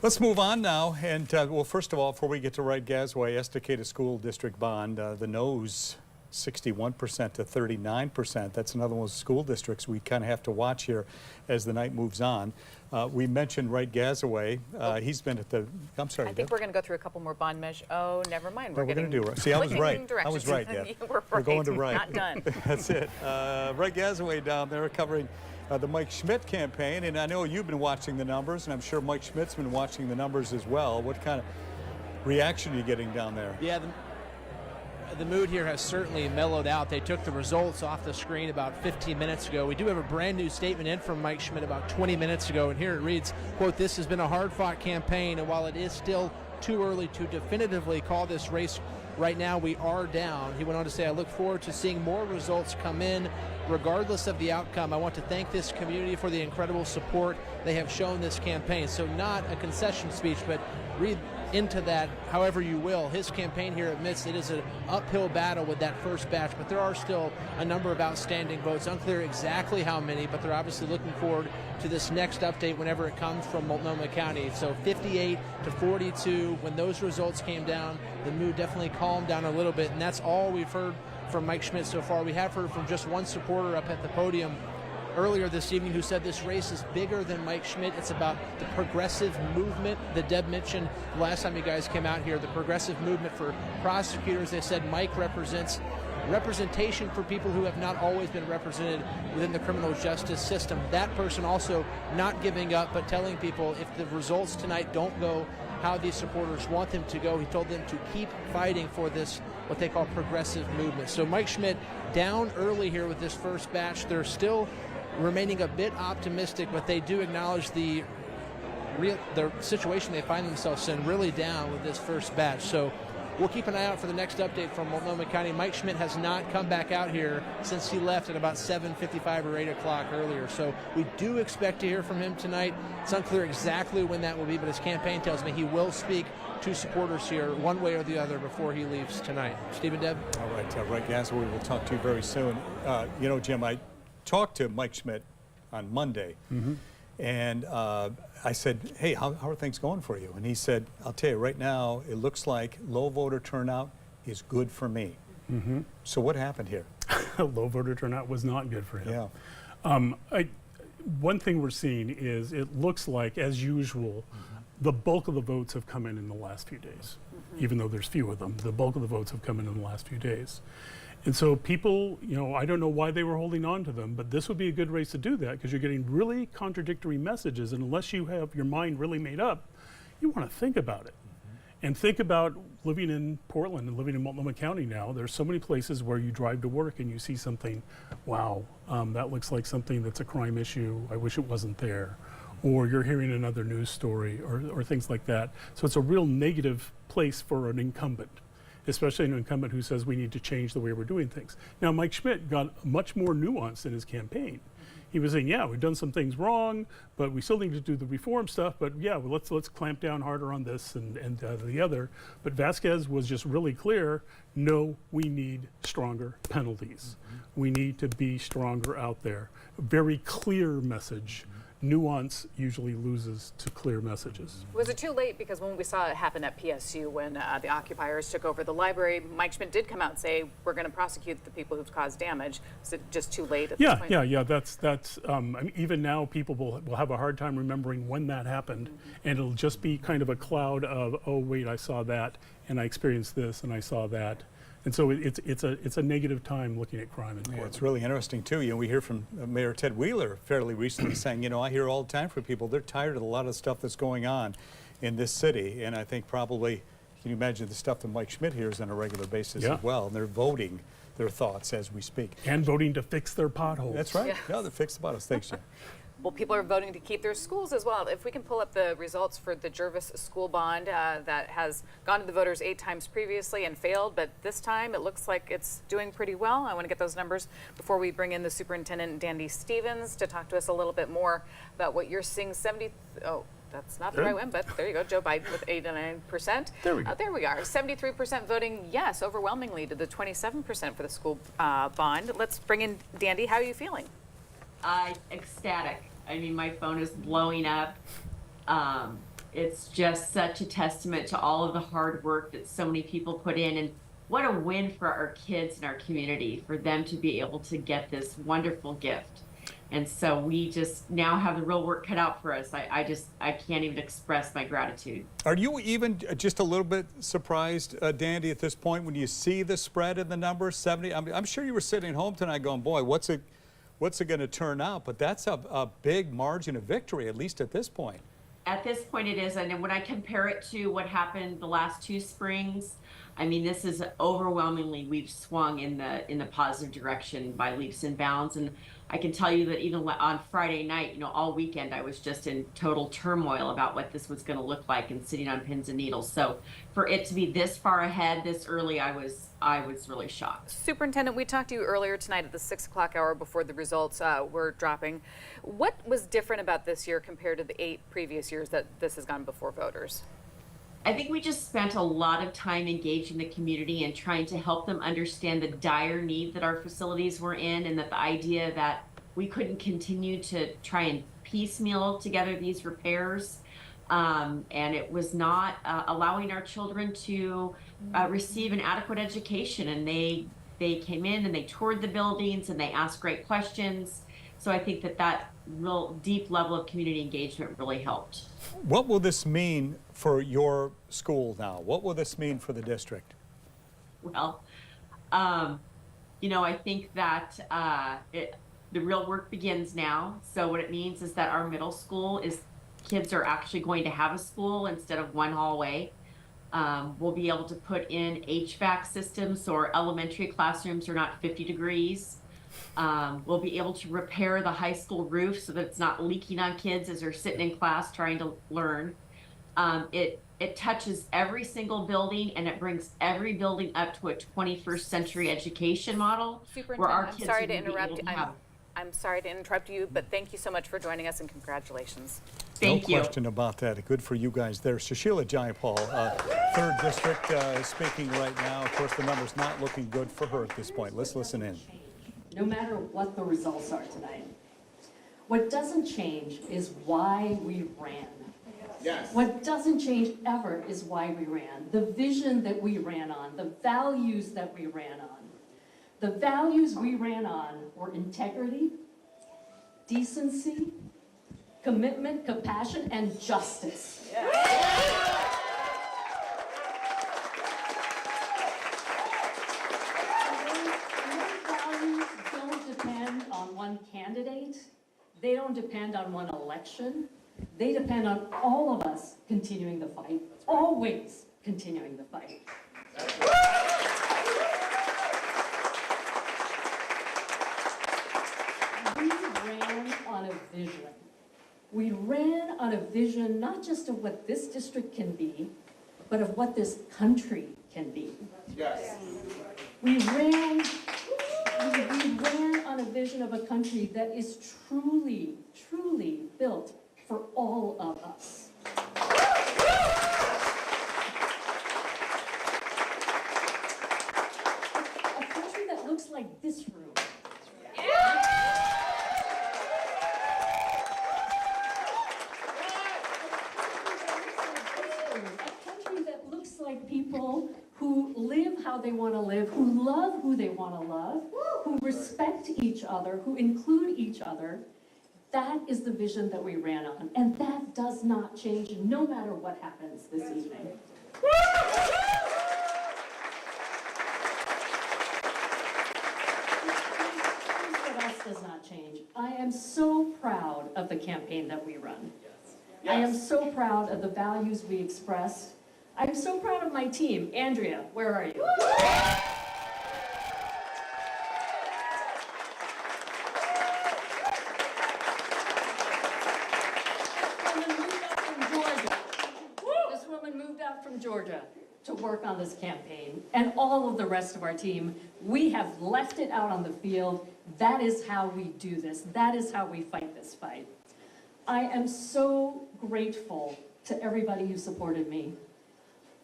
Let's move on now. And well, first of all, before we get to Wright Gasaway, Estacada School District bond, the no's 61% to 39%. That's another one of those school districts we kind of have to watch here as the night moves on. We mentioned Wright Gasaway. He's been at the, I'm sorry. I think we're going to go through a couple more bond measures. Oh, never mind. We're going to do it. See, I was right. I was right, yeah. We're going to Wright. Not done. That's it. Wright Gasaway down there covering the Mike Schmidt campaign. And I know you've been watching the numbers, and I'm sure Mike Schmidt's been watching the numbers as well. What kind of reaction are you getting down there? Yeah, the mood here has certainly mellowed out. They took the results off the screen about 15 minutes ago. We do have a brand new statement in from Mike Schmidt about 20 minutes ago, and here it reads, quote, "This has been a hard-fought campaign, and while it is still too early to definitively call this race right now, we are down." He went on to say, "I look forward to seeing more results come in. Regardless of the outcome, I want to thank this community for the incredible support they have shown this campaign." So not a concession speech, but read into that however you will. His campaign here admits it is an uphill battle with that first batch, but there are still a number of outstanding votes. Unclear exactly how many, but they're obviously looking forward to this next update whenever it comes from Multnomah County. So 58 to 42, when those results came down, the mood definitely calmed down a little bit, and that's all we've heard from Mike Schmidt so far. We have heard from just one supporter up at the podium earlier this evening who said this race is bigger than Mike Schmidt. It's about the progressive movement that Deb mentioned last time you guys came out here, the progressive movement for prosecutors. They said Mike represents representation for people who have not always been represented within the criminal justice system. That person also not giving up, but telling people if the results tonight don't go how these supporters want them to go, he told them to keep fighting for this, what they call progressive movement. So Mike Schmidt down early here with this first batch. They're still remaining a bit optimistic, but they do acknowledge the situation they find themselves in really down with this first batch. So we'll keep an eye out for the next update from Multnomah County. Mike Schmidt has not come back out here since he left at about 7:55 or 8 o'clock earlier. So we do expect to hear from him tonight. It's unclear exactly when that will be, but his campaign tells me he will speak to supporters here one way or the other before he leaves tonight. Steve and Deb? All right, right, guys, we will talk to you very soon. You know, Jim, I talked to Mike Schmidt on Monday, and I said, hey, how are things going for you? And he said, I'll tell you, right now, it looks like low voter turnout is good for me. So what happened here? Low voter turnout was not good for him. Yeah. One thing we're seeing is it looks like, as usual, the bulk of the votes have come in the last few days. Even though there's few of them, the bulk of the votes have come in the last few days. And so people, you know, I don't know why they were holding on to them, but this would be a good race to do that because you're getting really contradictory messages. And unless you have your mind really made up, you want to think about it. And think about living in Portland and living in Multnomah County now. There's so many places where you drive to work and you see something, wow, that looks like something that's a crime issue. I wish it wasn't there. Or you're hearing another news story or things like that. So it's a real negative place for an incumbent, especially an incumbent who says we need to change the way we're doing things. Now, Mike Schmidt got much more nuance in his campaign. He was saying, yeah, we've done some things wrong, but we still need to do the reform stuff, but yeah, well, let's clamp down harder on this and the other. But Vasquez was just really clear, no, we need stronger penalties. We need to be stronger out there. Very clear message. Nuance usually loses to clear messages. Was it too late? Because when we saw it happen at PSU, when the occupiers took over the library, Mike Schmidt did come out and say, we're going to prosecute the people who've caused damage. Is it just too late at this point? Yeah. That's I mean, even now, people will have a hard time remembering when that happened, and it'll just be kind of a cloud of, oh, wait, I saw that, and I experienced this, and I saw that. And so it's a negative time looking at crime in Portland. Yeah, it's really interesting too. You know, we hear from Mayor Ted Wheeler fairly recently saying, you know, I hear all the time from people, they're tired of a lot of stuff that's going on in this city. And I think probably, can you imagine the stuff that Mike Schmidt hears on a regular basis as well? And they're voting their thoughts as we speak. And voting to fix their potholes. That's right. Yeah, they fix the potholes. Thanks, Jim. Well, people are voting to keep their schools as well. If we can pull up the results for the Jervis school bond that has gone to the voters 8 times previously and failed, but this time it looks like it's doing pretty well. I want to get those numbers before we bring in the superintendent, Dandy Stevens, to talk to us a little bit more about what you're seeing. That's not the right one, but there you go. Joe Biden with 89%. There we go. There we are. 73% voting yes, overwhelmingly, to the 27% for the school bond. Let's bring in Dandy. How are you feeling? Ecstatic. I mean, my phone is blowing up. It's just such a testament to all of the hard work that so many people put in, and what a win for our kids and our community for them to be able to get this wonderful gift. And so we just now have the real work cut out for us. I can't even express my gratitude. Are you even just a little bit surprised, Dandy, at this point when you see the spread in the numbers? 70. I'm sure you were sitting at home tonight going, boy, what's it going to turn out? But that's a big margin of victory, at least at this point. At this point it is, and when I compare it to what happened the last 2 springs, I mean, this is overwhelmingly, we've swung in the positive direction by leaps and bounds. And I can tell you that even on Friday night, you know, all weekend I was just in total turmoil about what this was going to look like and sitting on pins and needles. So for it to be this far ahead this early, I was really shocked. Superintendent, we talked to you earlier tonight at the 6 o'clock hour before the results were dropping. What was different about this year compared to the 8 previous years that this has gone before voters? I think we just spent a lot of time engaging the community and trying to help them understand the dire need that our facilities were in, and that the idea that we couldn't continue to try and piecemeal together these repairs. And it was not allowing our children to receive an adequate education. And they came in and they toured the buildings and they asked great questions. So I think that real deep level of community engagement really helped. What will this mean for your school now? What will this mean for the district? Well, you know, I think that the real work begins now. So what it means is that our middle school kids are actually going to have a school instead of one hallway. We'll be able to put in HVAC systems so our elementary classrooms are not 50 degrees. We'll be able to repair the high school roof so that it's not leaking on kids as they're sitting in class trying to learn. It touches every single building, and it brings every building up to a 21st century education model where our kids sorry to are going to be interrupt. able to have. I'm sorry to interrupt you, but thank you so much for joining us and congratulations. Thank you. No question about that. Good for you guys there. Sushila Jayapal, 3rd District, is speaking right now. Of course, the number's not looking good for her at this point. Let's listen in. No matter what the results are tonight, what doesn't change is why we ran. Yes. What doesn't change ever is why we ran. The vision that we ran on, the values that we ran on. The values we ran on were integrity, decency, commitment, compassion, and justice. Yeah. On one candidate, they don't depend on one election, they depend on all of us continuing the fight, always continuing the fight. We ran on a vision. We ran on a vision not just of what this district can be, but of what this country can be. Yes. We ran on a vision of a country that is truly, truly built for all of us. A country that looks like this room. A country that looks like people who live how they want to live, who love who they want to love, who respect each other, who include each other. That is the vision that we ran on, and that does not change no matter what happens this evening. What else does not change? I am so proud of the campaign that we run. I am so proud of the values we expressed. I'm so proud of my team. Andrea, where are you? This woman moved out from Georgia to work on this campaign, and all of the rest of our team, we have left it out on the field. That is how we do this. That is how we fight this fight. I am so grateful to everybody who supported me.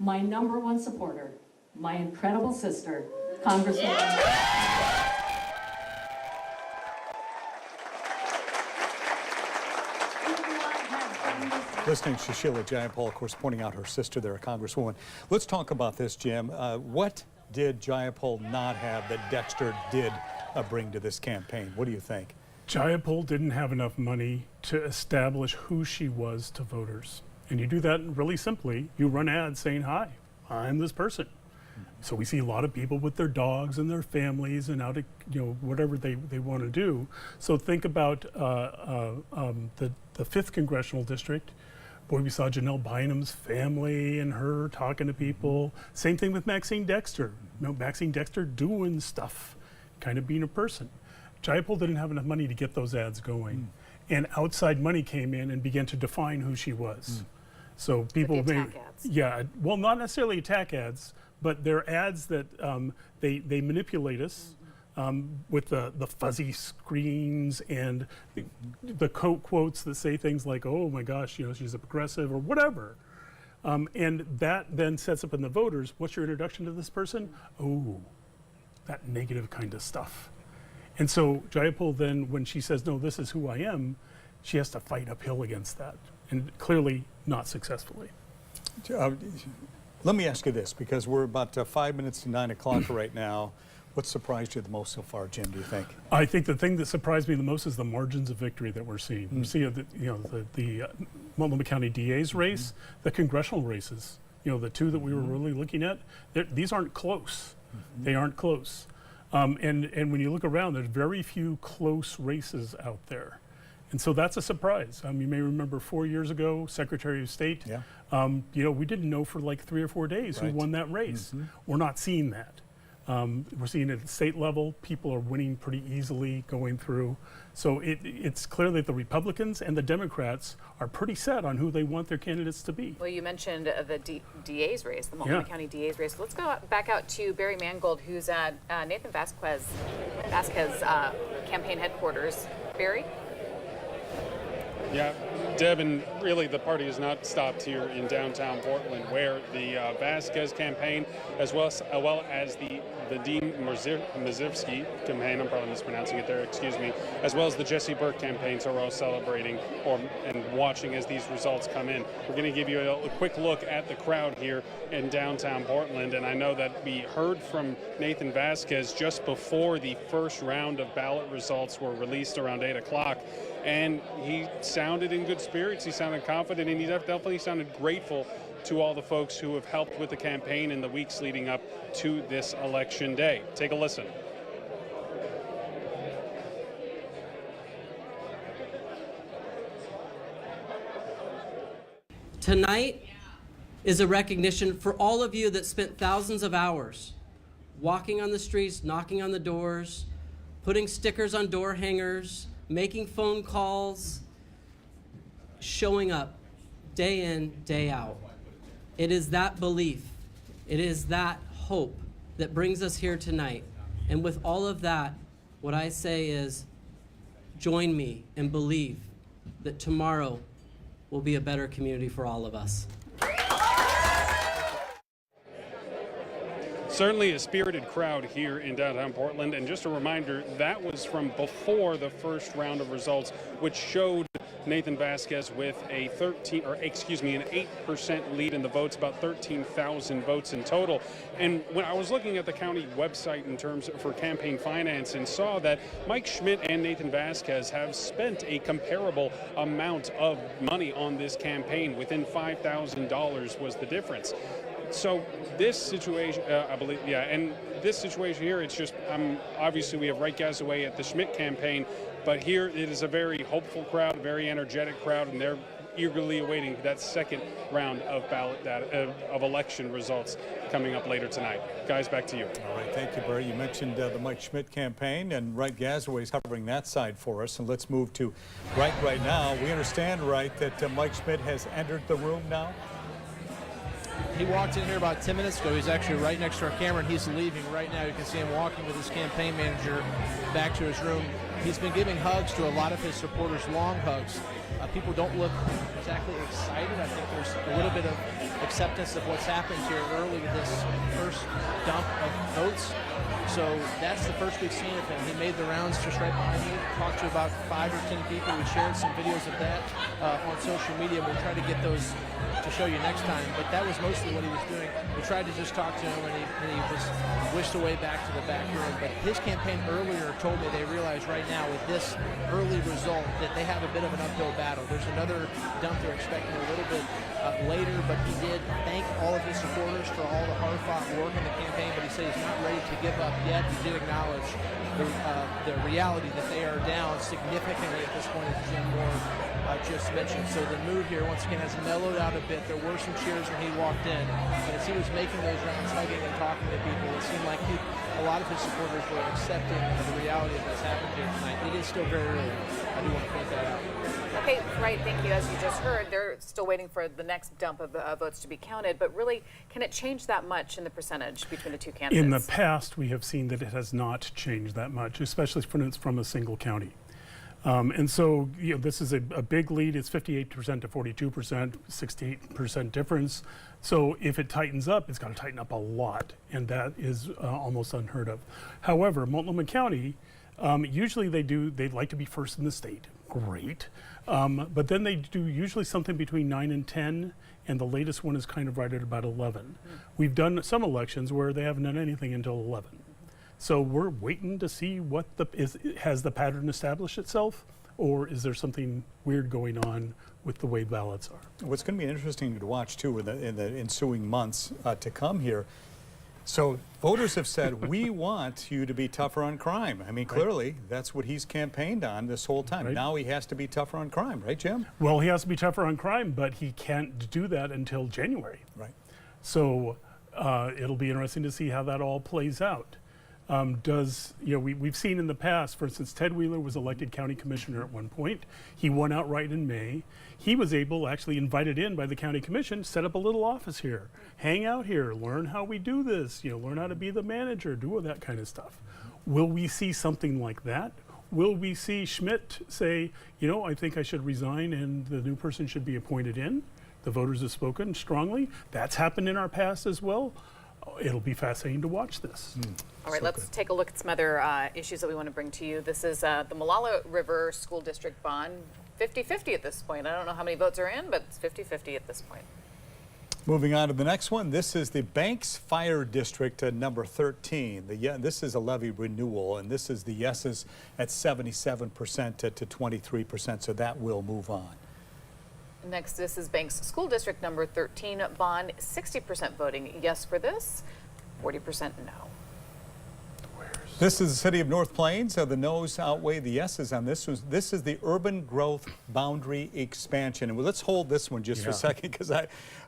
My #1 supporter, my incredible sister, Congresswoman. Listening to Sushila Jayapal, of course, pointing out her sister there, a Congresswoman. Let's talk about this, Jim. What did Jayapal not have that Dexter did bring to this campaign? What do you think? Jayapal didn't have enough money to establish who she was to voters. And you do that really simply. You run ads saying, hi, I'm this person. So we see a lot of people with their dogs and their families and out, whatever they want to do. So think about the 5th Congressional District. Boy, we saw Janelle Bynum's family and her talking to people. Same thing with Maxine Dexter. Maxine Dexter doing stuff, kind of being a person. Jayapal didn't have enough money to get those ads going. And outside money came in and began to define who she was. So people attack ads. Yeah, well, not necessarily attack ads, but they're ads that they manipulate us with the fuzzy screens and the quotes that say things like, oh my gosh, she's a progressive or whatever. And that then sets up in the voters, what's your introduction to this person? Oh, that negative kind of stuff. And so Jayapal then, when she says, no, this is who I am, she has to fight uphill against that, and clearly not successfully. Let me ask you this, because we're about 5 minutes to 9 o'clock right now. What surprised you the most so far, Jim, do you think? I think the thing that surprised me the most is the margins of victory that we're seeing. We're seeing the Multnomah County DA's race, the congressional races, the two that we were really looking at, these aren't close. They aren't close. And when you look around, there's very few close races out there. And so that's a surprise. You may remember 4 years ago, Secretary of State, we didn't know for like 3 or 4 days who won that race. We're not seeing that. We're seeing it at the state level. People are winning pretty easily going through. So it's clear that the Republicans and the Democrats are pretty set on who they want their candidates to be. Well, you mentioned the DA's race, the Multnomah County DA's race. Let's go back out to Barry Mangold, who's at Nathan Vasquez campaign headquarters. Barry? Yeah, Deb, and really the party has not stopped here in downtown Portland, where the Vasquez campaign, as well as the Dean Mazivsky campaign, I'm probably mispronouncing it there, excuse me, as well as the Jesse Burke campaigns are all celebrating and watching as these results come in. We're going to give you a quick look at the crowd here in downtown Portland, and I know that we heard from Nathan Vasquez just before the first round of ballot results were released around 8 o'clock. And he sounded in good spirits, he sounded confident, and he definitely sounded grateful to all the folks who have helped with the campaign in the weeks leading up to this election day. Take a listen. Tonight is a recognition for all of you that spent thousands of hours walking on the streets, knocking on the doors, putting stickers on door hangers, making phone calls, showing up day in, day out. It is that belief, it is that hope that brings us here tonight. And with all of that, what I say is, join me and believe that tomorrow will be a better community for all of us. Certainly a spirited crowd here in downtown Portland, and just a reminder, that was from before the first round of results, which showed Nathan Vasquez with an 8% lead in the votes, about 13,000 votes in total. And when I was looking at the county website in terms for campaign finance and saw that Mike Schmidt and Nathan Vasquez have spent a comparable amount of money on this campaign, within $5,000 was the difference. So this situation, I believe, and this situation here, it's just, obviously we have Right Gasaway at the Schmidt campaign, but here it is a very hopeful crowd, a very energetic crowd, and they're eagerly awaiting that second round of ballot data, of election results coming up later tonight. Guys, back to you. All right, thank you, Barry. You mentioned the Mike Schmidt campaign, and Right Gasaway is covering that side for us. And let's move to right now. We understand, Right, that Mike Schmidt has entered the room now. He walked in here about 10 minutes ago. He's actually right next to our camera, and he's leaving right now. You can see him walking with his campaign manager back to his room. He's been giving hugs to a lot of his supporters, long hugs. People don't look exactly excited. I think there's a little bit of acceptance of what's happened here early with this first dump of votes. So that's the first we've seen of him. He made the rounds just right behind me, talked to about 5 or 10 people. We shared some videos of that on social media. We'll try to get those to show you next time, but that was mostly what he was doing. We tried to just talk to him, and he was wished away back to the back room. But his campaign earlier told me they realize right now with this early result that they have a bit of an uphill battle. There's another dump they're expecting a little bit later, but he did thank all of his supporters for all the hard-fought work in the campaign, but he said he's not ready to give up yet. He did acknowledge the reality that they are down significantly at this point, as Jim Moore just mentioned. So the mood here, once again, has mellowed out a bit. There were some cheers when he walked in, but as he was making those rounds, hugging and talking to people, it seemed like a lot of his supporters were accepting of the reality of what's happened here tonight. It is still very early. I do want to point that out. Okay, right, thank you. As you just heard, they're still waiting for the next dump of votes to be counted, but really, can it change that much in the percentage between the two candidates? In the past, we have seen that it has not changed that much, especially from a single county. And so, this is a big lead. It's 58% to 42%, 68% difference. So if it tightens up, it's got to tighten up a lot, and that is almost unheard of. However, Multnomah County, usually they'd like to be first in the state. Great. But then they do usually something between 9 and 10, and the latest one is kind of right at about 11. We've done some elections where they haven't done anything until 11. So we're waiting to see what has the pattern established itself, or is there something weird going on with the way ballots are? What's going to be interesting to watch too in the ensuing months to come here. So voters have said, we want you to be tougher on crime. I mean, clearly, that's what he's campaigned on this whole time. Right. Now he has to be tougher on crime, right, Jim? Well, he has to be tougher on crime, but he can't do that until January. Right. So it'll be interesting to see how that all plays out. We've seen in the past, for instance, Ted Wheeler was elected county commissioner at one point. He won outright in May. He was able, actually invited in by the county commission, set up a little office here, hang out here, learn how we do this, learn how to be the manager, do all that kind of stuff. Will we see something like that? Will we see Schmidt say, I think I should resign and the new person should be appointed in? The voters have spoken strongly. That's happened in our past as well. It'll be fascinating to watch this. All right, let's take a look at some other issues that we want to bring to you. This is the Multnomah River School District bond, 50-50 at this point. I don't know how many votes are in, but it's 50-50 at this point. Moving on to the next one, this is the Banks Fire District number 13. This is a levy renewal, and this is the yeses at 77% to 23%, so that will move on. Next, this is Banks School District number 13 bond, 60% voting yes for this, 40% no. This is the city of North Plains. The no's outweigh the yeses on this. This is the urban growth boundary expansion. And let's hold this one just for a second, because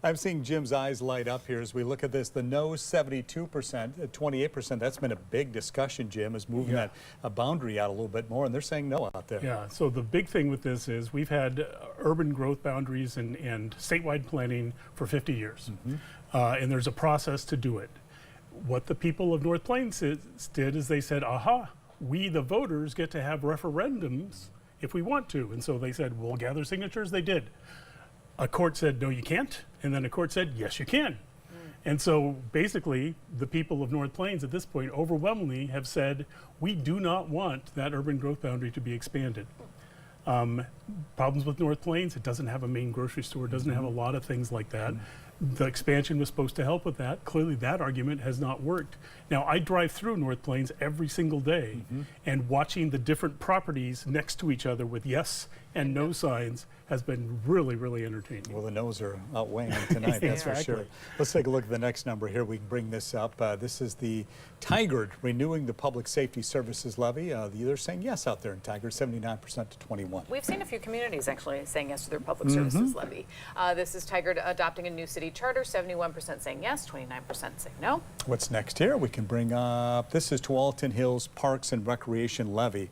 I'm seeing Jim's eyes light up here as we look at this. The no's 72%, 28%. That's been a big discussion, Jim, is moving that boundary out a little bit more, and they're saying no out there. Yeah, so the big thing with this is we've had urban growth boundaries and statewide planning for 50 years. And there's a process to do it. What the people of North Plains did is they said, aha, we the voters get to have referendums if we want to. And so they said, we'll gather signatures. They did. A court said, no, you can't. And then a court said, yes, you can. And so basically, the people of North Plains at this point overwhelmingly have said, we do not want that urban growth boundary to be expanded. Problems with North Plains, it doesn't have a main grocery store, it doesn't have a lot of things like that. The expansion was supposed to help with that. Clearly that argument has not worked. Now I drive through North Plains every single day and watching the different properties next to each other with yes and no signs has been really, really entertaining. Well, the no's are outweighing them tonight, that's for sure. Let's take a look at the next number here. We can bring this up. This is the Tigard renewing the Public Safety Services Levy. They're saying yes out there in Tigard, 79% to 21. We've seen a few communities actually saying yes to their public services levy. This is Tigard adopting a new city charter, 71% saying yes, 29% saying no. What's next here? We can bring up, this is Tualatin Hills Parks and Recreation Levy.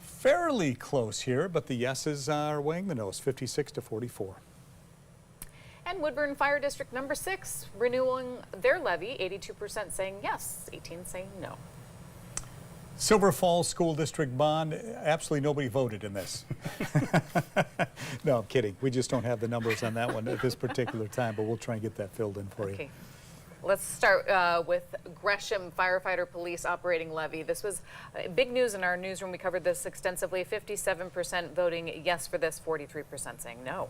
Fairly close here, but the yeses are weighing the no's, 56 to 44. And Woodburn Fire District number 6 renewing their levy, 82% saying yes, 18 saying no. Silver Falls School District bond, absolutely nobody voted in this. No, I'm kidding. We just don't have the numbers on that one at this particular time, but we'll try and get that filled in for you. Let's start with Gresham Firefighter Police Operating Levy. This was big news in our newsroom. We covered this extensively. 57% voting yes for this, 43% saying no.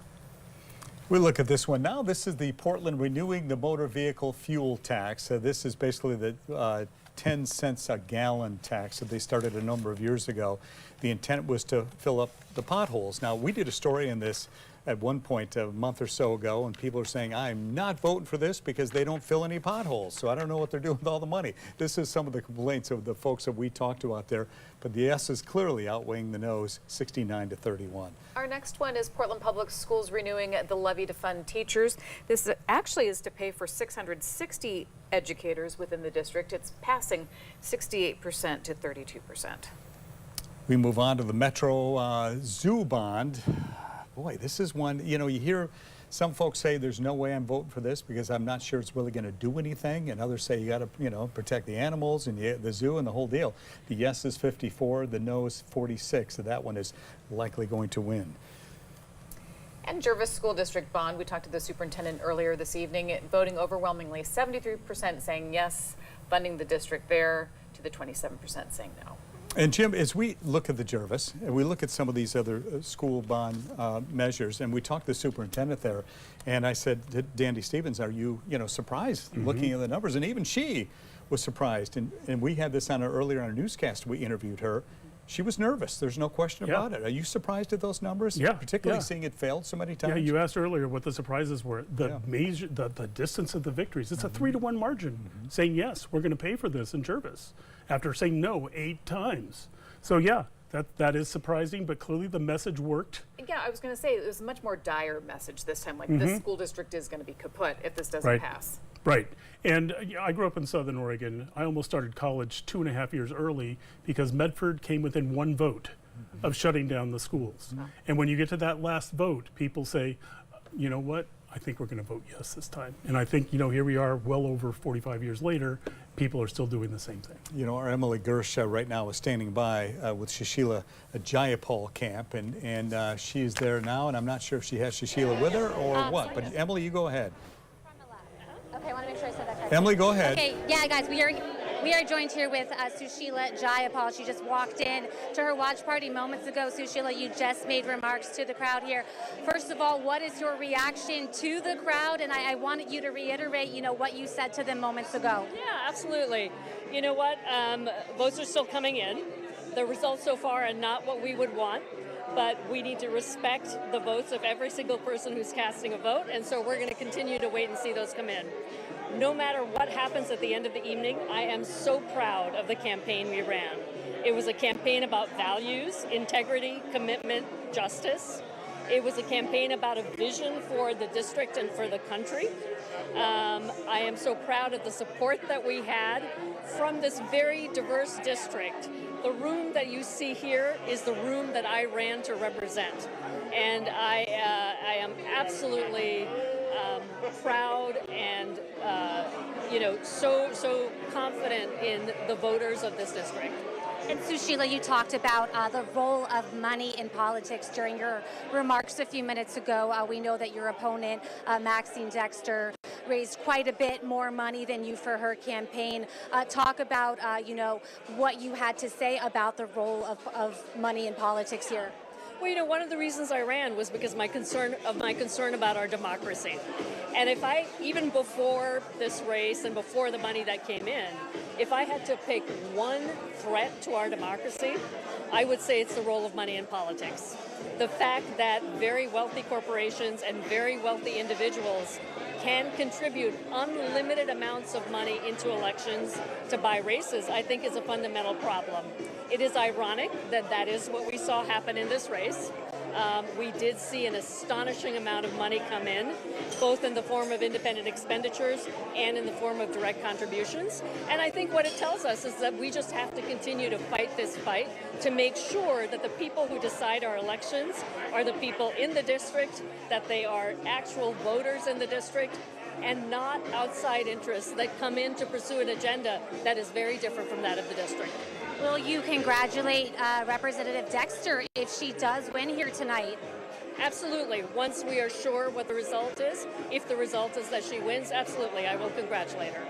We look at this one now. This is the Portland renewing the motor vehicle fuel tax. This is basically the 10 cents a gallon tax that they started a number of years ago. The intent was to fill up the potholes. Now, we did a story in this at one point a month or so ago, and people are saying, I'm not voting for this because they don't fill any potholes. So I don't know what they're doing with all the money. This is some of the complaints of the folks that we talked to out there. But the yes is clearly outweighing the no's, 69 to 31. Our next one is Portland Public Schools renewing the levy to fund teachers. This actually is to pay for 660 educators within the district. It's passing 68% to 32%. We move on to the Metro Zoo bond. Boy, this is one, you hear some folks say there's no way I'm voting for this because I'm not sure it's really going to do anything, and others say you got to, protect the animals and the zoo and the whole deal. The yes is 54, the no is 46, so that one is likely going to win. And Jervis School District bond, we talked to the superintendent earlier this evening, voting overwhelmingly, 73% saying yes, funding the district there, to the 27% saying no. And Jim, as we look at the Jervis, and we look at some of these other school bond measures, and we talked to the superintendent there, and I said to Dandy Stevens, are you, surprised looking at the numbers? And even she was surprised. And we had this on earlier on our newscast. We interviewed her. She was nervous. There's no question about it. Are you surprised at those numbers? Yeah. Particularly seeing it failed so many times? Yeah, you asked earlier what the surprises were. The distance of the victories. It's a 3-to-1 margin saying, yes, we're going to pay for this in Jervis after saying no 8 times. So, yeah, that is surprising, but clearly the message worked. Yeah, I was going to say it was a much more dire message this time. Like this school district is going to be kaput if this doesn't pass. Right. And I grew up in Southern Oregon. I almost started college 2.5 years early because Medford came within 1 vote of shutting down the schools. And when you get to that last vote, people say, you know what, I think we're going to vote yes this time. And I think, here we are well over 45 years later, people are still doing the same thing. Our Emily Gersh right now is standing by with Sushila Jayapal camp, and she is there now, and I'm not sure if she has Sushila with her or what, but Emily, you go ahead. Okay, I want to make sure I said that correctly. Emily, go ahead. Okay, yeah, guys, we are joined here with Sushila Jayapal. She just walked in to her watch party moments ago. Sushila, you just made remarks to the crowd here. First of all, what is your reaction to the crowd? And I wanted you to reiterate, what you said to them moments ago. Yeah, absolutely. You know what? Votes are still coming in. The results so far are not what we would want, but we need to respect the votes of every single person who's casting a vote, and so we're going to continue to wait and see those come in. No matter what happens at the end of the evening, I am so proud of the campaign we ran. It was a campaign about values, integrity, commitment, justice. It was a campaign about a vision for the district and for the country. I am so proud of the support that we had from this very diverse district. The room that you see here is the room that I ran to represent. And I am absolutely proud and, so confident in the voters of this district. And Sushila, you talked about the role of money in politics during your remarks a few minutes ago. We know that your opponent, Maxine Dexter, raised quite a bit more money than you for her campaign. Talk about, what you had to say about the role of money in politics here. Well, one of the reasons I ran was because my concern about our democracy. And even before this race and before the money that came in, if I had to pick one threat to our democracy, I would say it's the role of money in politics. The fact that very wealthy corporations and very wealthy individuals can contribute unlimited amounts of money into elections to buy races, I think is a fundamental problem. It is ironic that that is what we saw happen in this race. We did see an astonishing amount of money come in, both in the form of independent expenditures and in the form of direct contributions. And I think what it tells us is that we just have to continue to fight this fight to make sure that the people who decide our elections are the people in the district, that they are actual voters in the district, and not outside interests that come in to pursue an agenda that is very different from that of the district. Will you congratulate Representative Dexter if she does win here tonight? Absolutely. Once we are sure what the result is, if the result is that she wins, absolutely, I will congratulate her.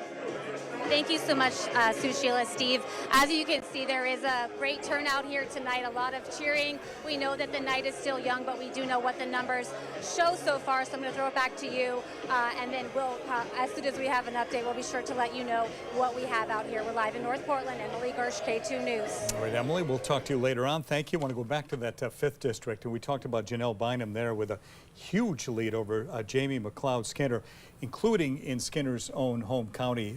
Thank you so much, Sushila. Steve, as you can see, there is a great turnout here tonight, a lot of cheering. We know that the night is still young, but we do know what the numbers show so far, so I'm going to throw it back to you, and then we'll, as soon as we have an update, we'll be sure to let you know what we have out here. We're live in North Portland. Emily Gersh, KATU News. All right, Emily, we'll talk to you later on. Thank you. I want to go back to that 5th district, and we talked about Janelle Bynum there with a huge lead over Jamie McLeod Skinner, including in Skinner's own home county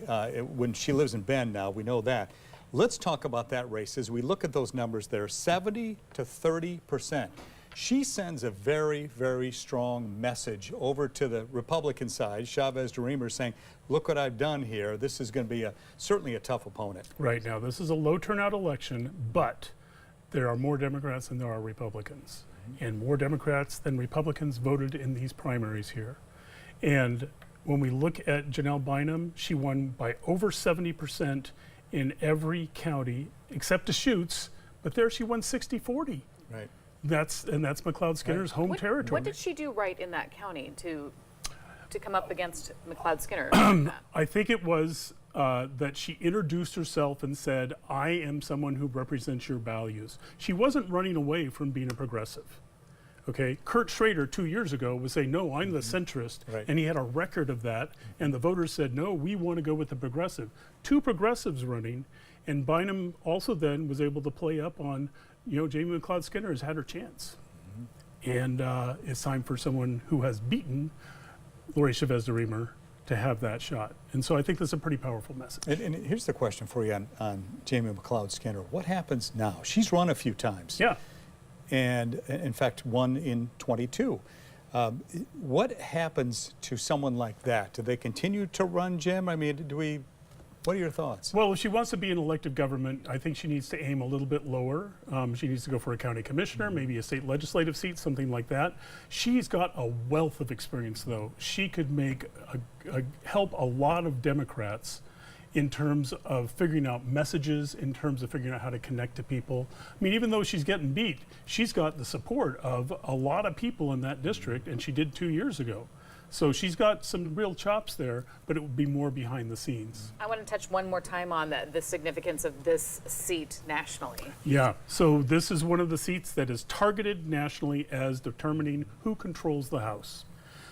when she lives in Bend now. We know that. Let's talk about that race. As we look at those numbers there, 70 to 30%. She sends a very, very strong message over to the Republican side. Chavez DeRemer saying, look what I've done here. This is going to be certainly a tough opponent. Right now, this is a low turnout election, but there are more Democrats than there are Republicans. And more Democrats than Republicans voted in these primaries here. And when we look at Janelle Bynum, she won by over 70% in every county except Deschutes, but there she won 60-40. Right. That's McLeod Skinner's home territory. What did she do right in that county to come up against McLeod Skinner? I think it was that she introduced herself and said, I am someone who represents your values. She wasn't running away from being a progressive. Okay, Kurt Schrader 2 years ago was saying, no, I'm the centrist, and he had a record of that, and the voters said, no, we want to go with the progressive. 2 progressives running, and Bynum also then was able to play up on, you know, Jamie McLeod Skinner has had her chance. And it's time for someone who has beaten Lori Chavez de Remer to have that shot. And so I think that's a pretty powerful message. And here's the question for you on Jamie McLeod Skinner. What happens now? She's run a few times. Yeah. And in fact, won in 22. What happens to someone like that? Do they continue to run, Jim? I mean, what are your thoughts? Well, if she wants to be in elected government, I think she needs to aim a little bit lower. She needs to go for a county commissioner, maybe a state legislative seat, something like that. She's got a wealth of experience, though. She could make help a lot of Democrats in terms of figuring out messages, in terms of figuring out how to connect to people. I mean, even though she's getting beat, she's got the support of a lot of people in that district, and she did 2 years ago. So she's got some real chops there, but it would be more behind the scenes. I want to touch one more time on the significance of this seat nationally. Yeah, so this is one of the seats that is targeted nationally as determining who controls the House.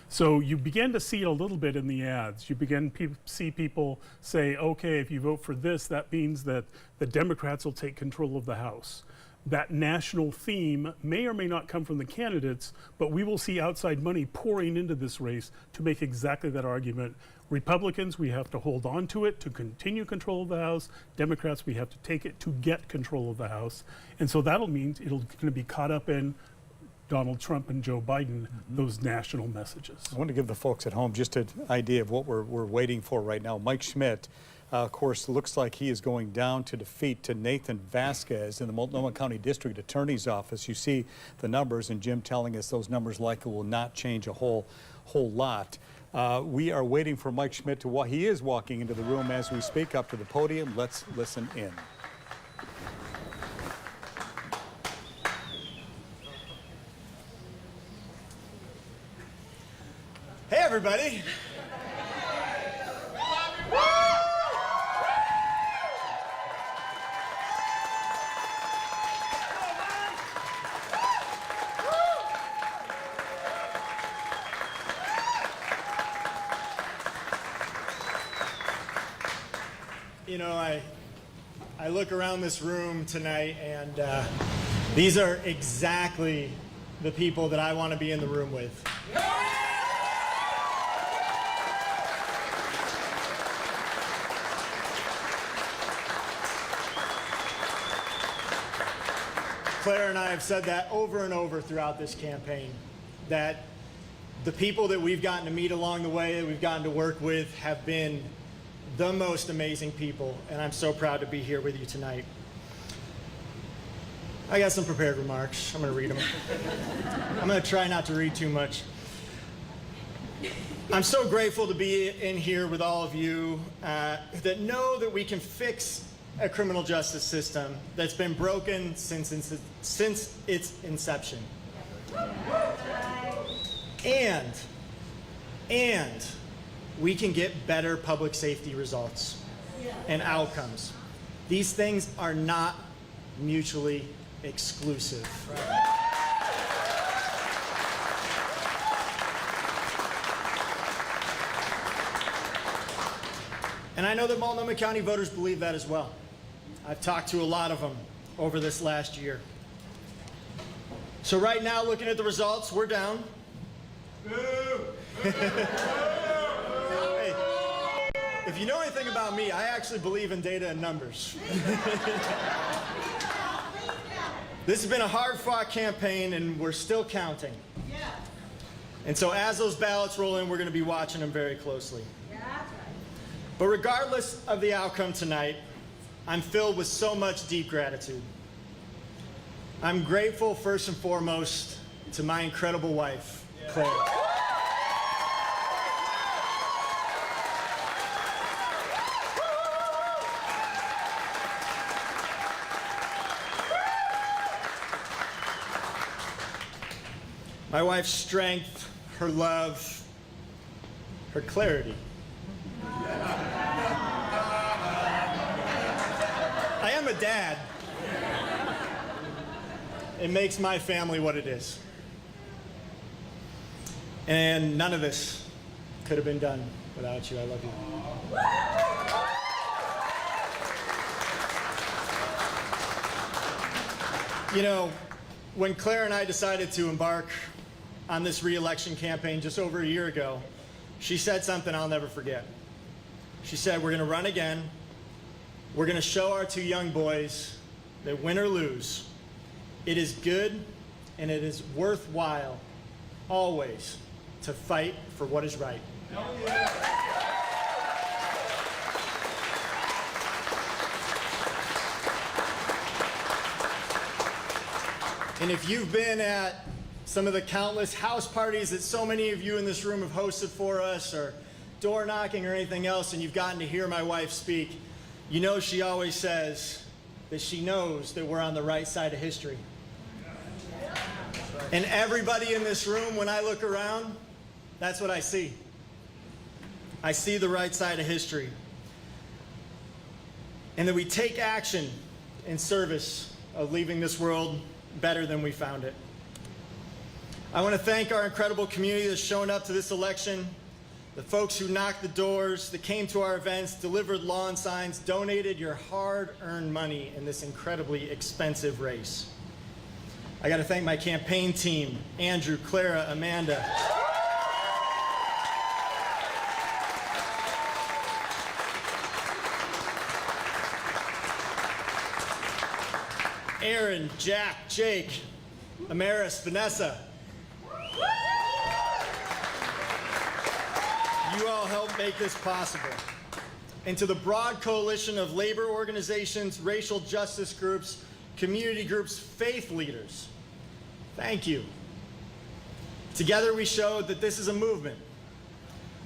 So you begin to see it a little bit in the ads. You begin to see people say, okay, if you vote for this, that means that the Democrats will take control of the House. That national theme may or may not come from the candidates, but we will see outside money pouring into this race to make exactly that argument. Republicans, we have to hold on to it to continue control of the House. Democrats, we have to take it to get control of the House. And so that'll mean it'll going to be caught up in Donald Trump and Joe Biden, those national messages. I want to give the folks at home just an idea of what we're waiting for right now. Mike Schmidt, of course, looks like he is going down to defeat to Nathan Vasquez in the Multnomah County District Attorney's Office. You see the numbers, and Jim telling us those numbers likely will not change a whole lot. We are waiting for Mike Schmidt to he is walking into the room as we speak up to the podium. Let's listen in. Hey, everybody. You know, I look around this room tonight, and these are exactly the people that I want to be in the room with. Claire and I have said that over and over throughout this campaign, that the people that we've gotten to meet along the way, that we've gotten to work with, have been the most amazing people, and I'm so proud to be here with you tonight. I got some prepared remarks. I'm going to read them. I'm going to try not to read too much. I'm so grateful to be in here with all of you that know that we can fix a criminal justice system that's been broken since its inception. And we can get better public safety results and outcomes. These things are not mutually exclusive. And I know that Multnomah County voters believe that as well. I've talked to a lot of them over this last year. So right now, looking at the results, we're down. Hey, if you know anything about me, I actually believe in data and numbers. This has been a hard-fought campaign, and we're still counting. And so as those ballots roll in, we're going to be watching them very closely. But regardless of the outcome tonight, I'm filled with so much deep gratitude. I'm grateful, first and foremost, to my incredible wife, Claire. My wife's strength, her love, her clarity. I am a dad. It makes my family what it is. And none of this could have been done without you. I love you. You know, when Claire and I decided to embark on this re-election campaign just over a year ago, she said something I'll never forget. She said, we're going to run again. We're going to show our two young boys that win or lose, it is good and it is worthwhile always to fight for what is right. And if you've been at some of the countless house parties that so many of you in this room have hosted for us, or door knocking or anything else, and you've gotten to hear my wife speak, you know she always says that she knows that we're on the right side of history. And everybody in this room, when I look around, that's what I see. I see the right side of history. And that we take action in service of leaving this world better than we found it. I want to thank our incredible community that's shown up to this election, the folks who knocked the doors, that came to our events, delivered lawn signs, donated your hard-earned money in this incredibly expensive race. I got to thank my campaign team, Andrew, Clara, Amanda. Aaron, Jack, Jake, Amaris, Vanessa. You all helped make this possible. And to the broad coalition of labor organizations, racial justice groups, community groups, faith leaders, thank you. Together we showed that this is a movement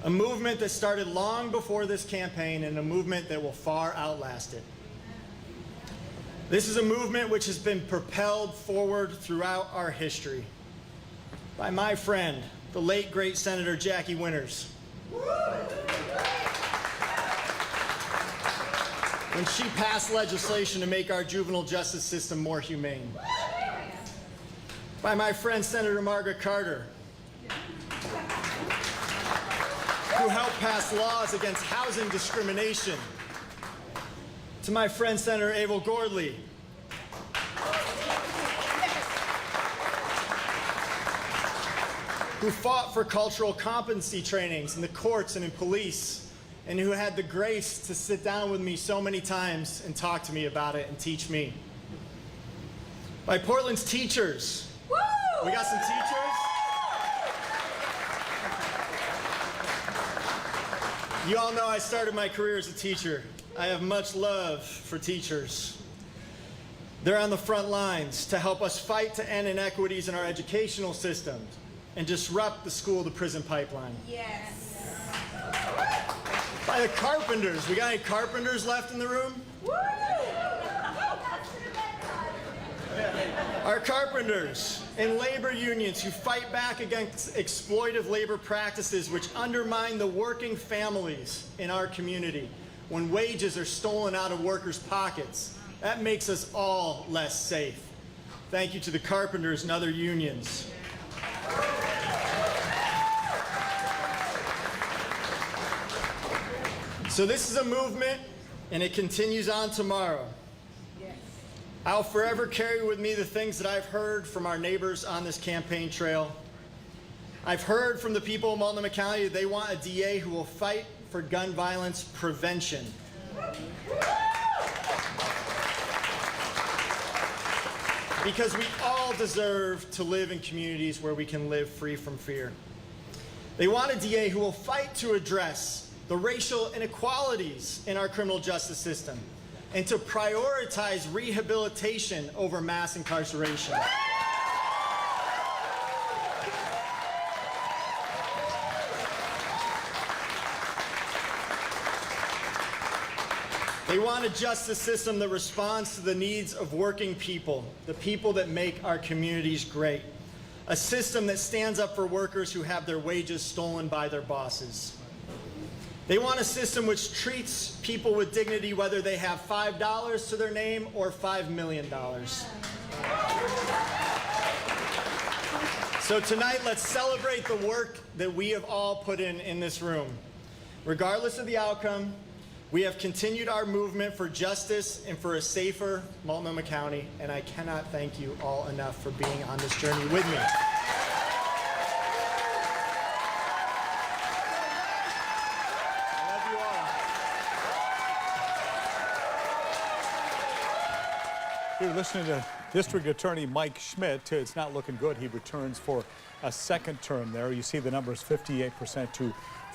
that started long before this campaign, and a movement that will far outlast it. This is a movement which has been propelled forward throughout our history by my friend, the late great Senator Jackie Winters. When she passed legislation to make our juvenile justice system more humane. By my friend Senator Margaret Carter, who helped pass laws against housing discrimination. To my friend Senator Abel Gordley, who fought for cultural competency trainings in the courts and in police, and who had the grace to sit down with me so many times and talk to me about it and teach me. By Portland's teachers. Woo! We got some teachers. You all know I started my career as a teacher. I have much love for teachers. They're on the front lines to help us fight to end inequities in our educational system and disrupt the school-to-prison pipeline. Yes. By the carpenters. We got any carpenters left in the room? Woo! Our carpenters and labor unions who fight back against exploitive labor practices which undermine the working families in our community. When wages are stolen out of workers' pockets, that makes us all less safe. Thank you to the carpenters and other unions. So this is a movement, and it continues on tomorrow. I'll forever carry with me the things that I've heard from our neighbors on this campaign trail. I've heard from the people of Multnomah County that they want a DA who will fight for gun violence prevention. Because we all deserve to live in communities where we can live free from fear. They want a DA who will fight to address the racial inequalities in our criminal justice system and to prioritize rehabilitation over mass incarceration. They want a justice system that responds to the needs of working people, the people that make our communities great. A system that stands up for workers who have their wages stolen by their bosses. They want a system which treats people with dignity whether they have $5 to their name or $5 million. So tonight, let's celebrate the work that we have all put in this room. Regardless of the outcome, we have continued our movement for justice and for a safer Multnomah County, and I cannot thank you all enough for being on this journey with me. You're listening to District Attorney Mike Schmidt. It's not looking good. He returns for a second term there. You see the numbers 58% to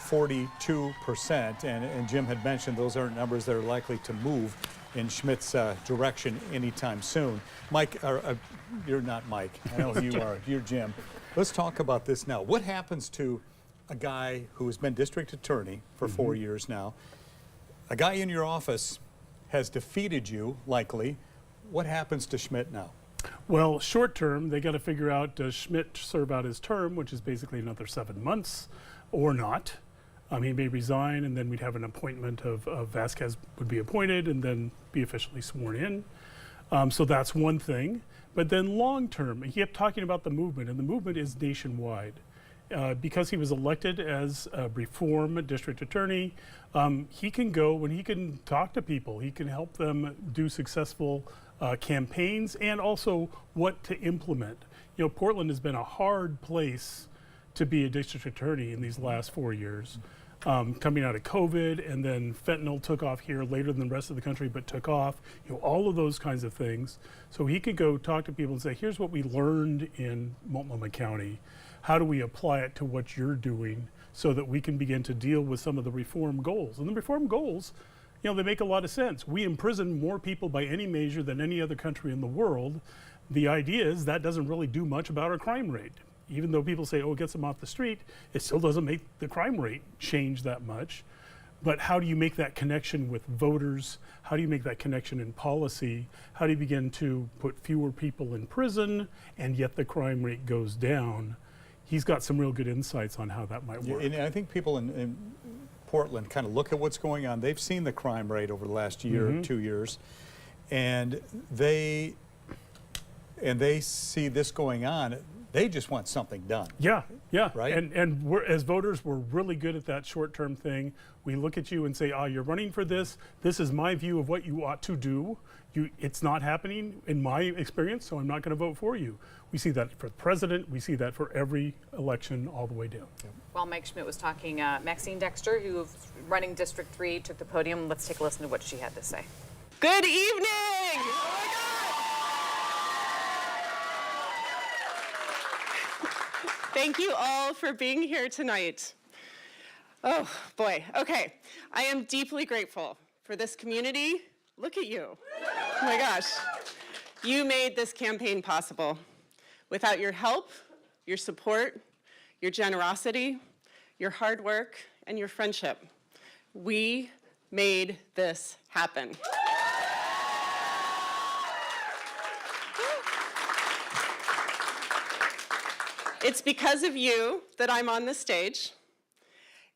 42%. And Jim had mentioned those aren't numbers that are likely to move in Schmidt's direction anytime soon. Mike, you're not Mike. I know you are. You're Jim. Let's talk about this now. What happens to a guy who has been district attorney for 4 years now? A guy in your office has defeated you, likely. What happens to Schmidt now? Well, short term, they got to figure out, does Schmidt serve out his term, which is basically another 7 months, or not? He may resign, and then we'd have an appointment of Vasquez would be appointed and then be officially sworn in. So that's one thing. But then long term, he kept talking about the movement, and the movement is nationwide. Because he was elected as a reform district attorney, he can go and he can talk to people. He can help them do successful campaigns and also what to implement. You know, Portland has been a hard place to be a district attorney in these last 4 years. Coming out of COVID, and then fentanyl took off here later than the rest of the country, but took off, you know, all of those kinds of things. So he could go talk to people and say, here's what we learned in Multnomah County. How do we apply it to what you're doing so that we can begin to deal with some of the reform goals? And the reform goals, you know, they make a lot of sense. We imprison more people by any measure than any other country in the world. The idea is that doesn't really do much about our crime rate. Even though people say, oh, it gets them off the street, it still doesn't make the crime rate change that much. But how do you make that connection with voters? How do you make that connection in policy? How do you begin to put fewer people in prison and yet the crime rate goes down? He's got some real good insights on how that might work. And I think people in Portland kind of look at what's going on. They've seen the crime rate over the last year, 2 years, and they see this going on. They just want something done. Yeah, yeah. Right? And we're, as voters, we're really good at that short-term thing. We look at you and say, you're running for this. This is my view of what you ought to do. It's not happening in my experience, so I'm not going to vote for you. We see that for the president. We see that for every election all the way down. Yep. While Mike Schmidt was talking, Maxine Dexter, who's running District 3, took the podium. Let's take a listen to what she had to say. Good evening! Oh my God! Thank you all for being here tonight. Oh boy, okay. I am deeply grateful for this community. Look at you. Oh my gosh. You made this campaign possible. Without your help, your support, your generosity, your hard work, and your friendship, we made this happen. It's because of you that I'm on this stage,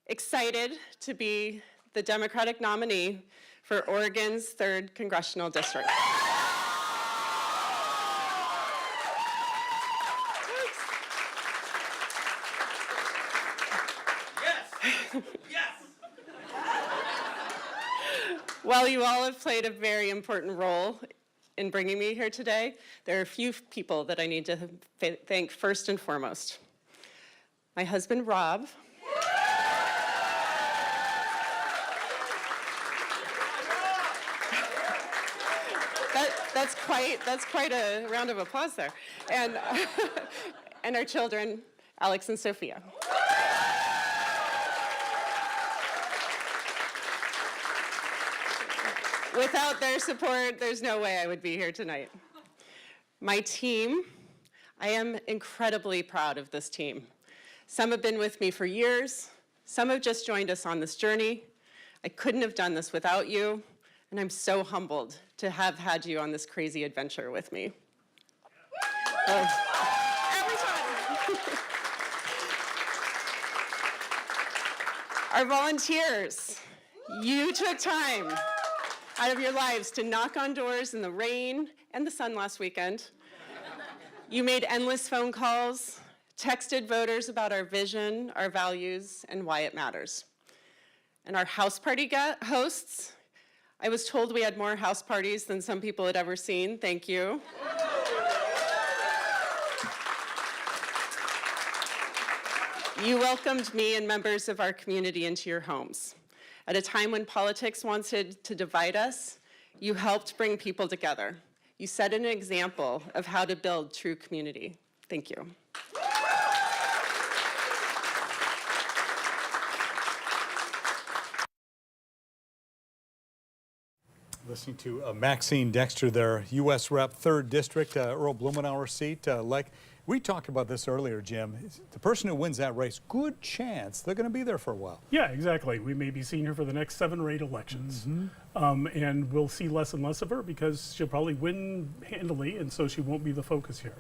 excited to be the Democratic nominee for Oregon's 3rd Congressional District. While you all have played a very important role in bringing me here today, there are a few people that I need to thank first and foremost. My husband, Rob. That's quite a round of applause there. And, and our children, Alex and Sophia. Without their support, there's no way I would be here tonight. My team, I am incredibly proud of this team. Some have been with me for years. Some have just joined us on this journey. I couldn't have done this without you, and I'm so humbled to have had you on this crazy adventure with me. Every time. Our volunteers, you took time out of your lives to knock on doors in the rain and the sun last weekend. You made endless phone calls texted voters about our vision, our values, and why it matters. And our house party hosts, I was told we had more house parties than some people had ever seen. Thank you. You welcomed me and members of our community into your homes. At a time when politics wanted to divide us, you helped bring people together. You set an example of how to build true community. Thank you. Listening to Maxine Dexter there, U.S. Rep. 3rd District, Earl Blumenauer seat. Like we talked about this earlier, Jim, the person who wins that race, good chance they're going to be there for a while. Yeah, exactly. We may be seeing her for the next 7 or 8 elections. And we'll see less and less of her because she'll probably win handily, and so she won't be the focus here.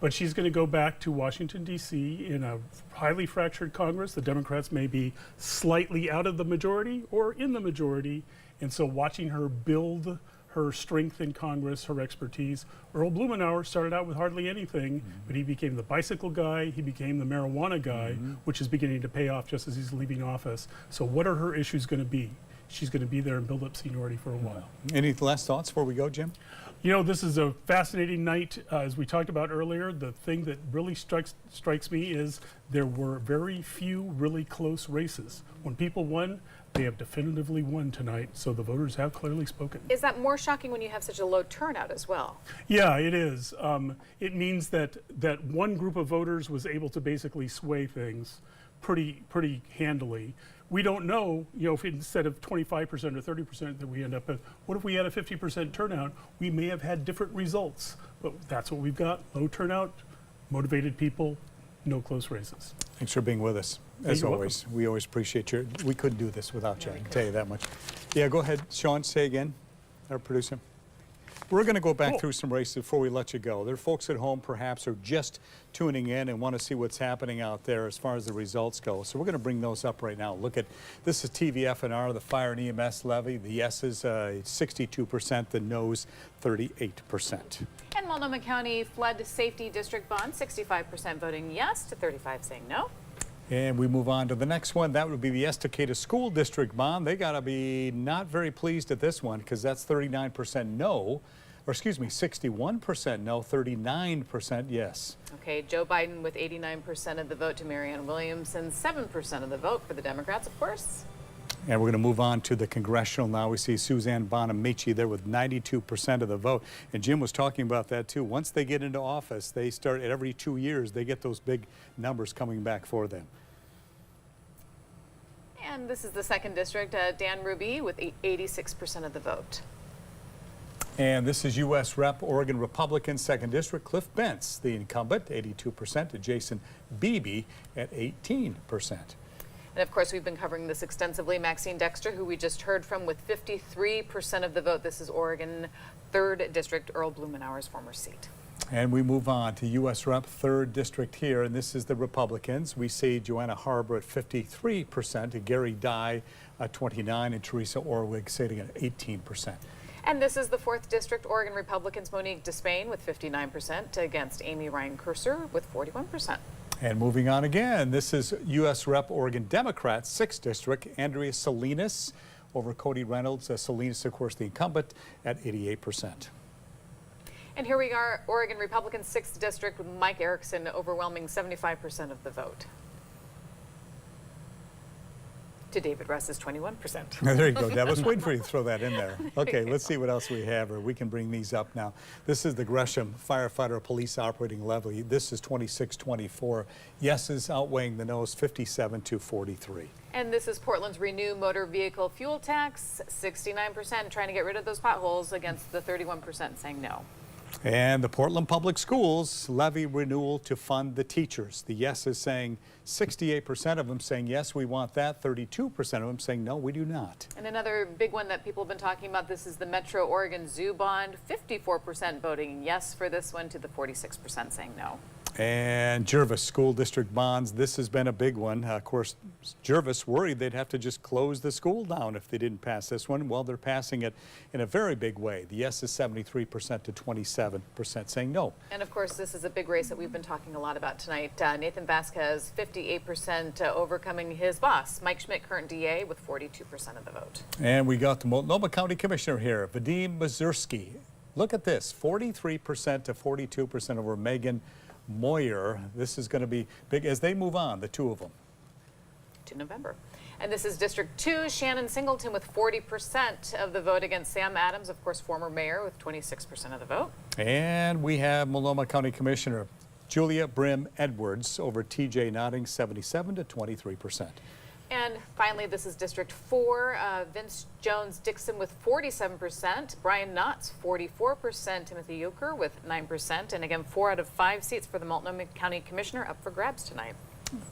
But she's going to go back to Washington, D.C. in a highly fractured Congress. The Democrats may be slightly out of the majority or in the majority. And so watching her build her strength in Congress, her expertise. Earl Blumenauer started out with hardly anything, but he became the bicycle guy, he became the marijuana guy, which is beginning to pay off just as he's leaving office. So what are her issues going to be? She's going to be there and build up seniority for a while. Any last thoughts before we go, Jim? You know, this is a fascinating night. As we talked about earlier, the thing that really strikes me is there were very few really close races. When people won, they have definitively won tonight, so the voters have clearly spoken. Is that more shocking when you have such a low turnout as well? Yeah, it is. It means that one group of voters was able to basically sway things pretty handily. We don't know, you know, if instead of 25% or 30% that we end up with, what if we had a 50% turnout? We may have had different results, but that's what we've got. Low turnout, motivated people, no close races. Thanks for being with us. As always, we always appreciate you. We couldn't do this without you, I can tell you that much. Yeah, go ahead, Sean, say again, our producer. We're going to go back through some races before we let you go. There are folks at home perhaps who are just tuning in and want to see what's happening out there as far as the results go. So we're going to bring those up right now. Look at, this is TVF&R, the fire and EMS levy. The yeses, 62%, the noes, 38%. And Multnomah County Flood Safety District bond, 65% voting yes to 35% saying no. And we move on to the next one. That would be the Estacada School District bond. They got to be not very pleased at this one because that's 39% no, or excuse me, 61% no, 39% yes. Okay, Joe Biden with 89% of the vote to Marianne Williamson, 7% of the vote for the Democrats, of course. And we're going to move on to the Congressional now. We see Suzanne Bonamici there with 92% of the vote. And Jim was talking about that too. Once they get into office, they start every 2 years, they get those big numbers coming back for them. And this is the 2nd district, Dan Ruby with 86% of the vote. And this is U.S. Rep. Oregon Republican 2nd District, Cliff Bentz, the incumbent, 82%, to Jason Beebe at 18%. And of course, we've been covering this extensively. Maxine Dexter, who we just heard from, with 53% of the vote. This is Oregon 3rd District, Earl Blumenauer's former seat. And we move on to U.S. Rep. 3rd District here, and this is the Republicans. We see Joanna Harbor at 53%, and Gary Dye at 29%, and Teresa Orwig sitting at 18%. And this is the 4th District, Oregon Republicans, Monique Despain with 59% against Amy Ryan Cursor with 41%. And moving on again, this is U.S. Rep. Oregon Democrats, 6th District, Andrea Salinas over Cody Reynolds. Salinas, of course, the incumbent at 88%. And here we are, Oregon Republicans, 6th District, with Mike Erickson overwhelming 75% of the vote. To David Russ's 21%. There you go, Deb. I was waiting for you to throw that in there. Okay, let's see what else we have, or we can bring these up now. This is the Gresham Firefighter Police Operating Levy. This is 26-24. Yeses outweighing the noes, 57-43. And this is Portland's Renew Motor Vehicle Fuel Tax, 69% trying to get rid of those potholes against the 31% saying no. And the Portland Public Schools levy renewal to fund the teachers. The yes is saying 68% of them saying yes, we want that. 32% of them saying no, we do not. And another big one that people have been talking about, this is the Metro Oregon Zoo Bond. 54% voting yes for this one to the 46% saying no. And Jervis School District bonds, this has been a big one. Of course, Jervis worried they'd have to just close the school down if they didn't pass this one. Well, they're passing it in a very big way. The yes is 73% to 27% saying no. And of course, this is a big race that we've been talking a lot about tonight. Nathan Vasquez, 58% overcoming his boss, Mike Schmidt, current DA, with 42% of the vote. And we got the Multnomah County Commissioner here, Vadim Mazurski. Look at this, 43% to 42% over Megan Moyer. This is going to be big as they move on, the two of them. To November. And this is District 2, Shannon Singleton with 40% of the vote against Sam Adams, of course, former mayor, with 26% of the vote. And we have Multnomah County Commissioner Julia Brim Edwards over TJ Notting, 77 to 23%. And finally, this is District 4, Vince Jones Dixon with 47%, Brian Knotts 44%, Timothy Euchre with 9%, and again, 4 out of 5 seats for the Multnomah County Commissioner up for grabs tonight.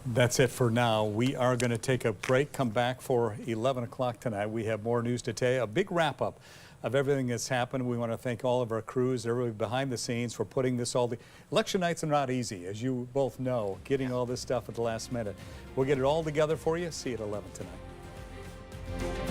That's it for now. We are going to take a break, come back for 11 o'clock tonight. We have more news to tell you, a big wrap-up of everything that's happened. We want to thank all of our crews, everybody behind the scenes for putting this all. Election nights are not easy, as you both know, getting all this stuff at the last minute. We'll get it all together for you. See you at 11 tonight.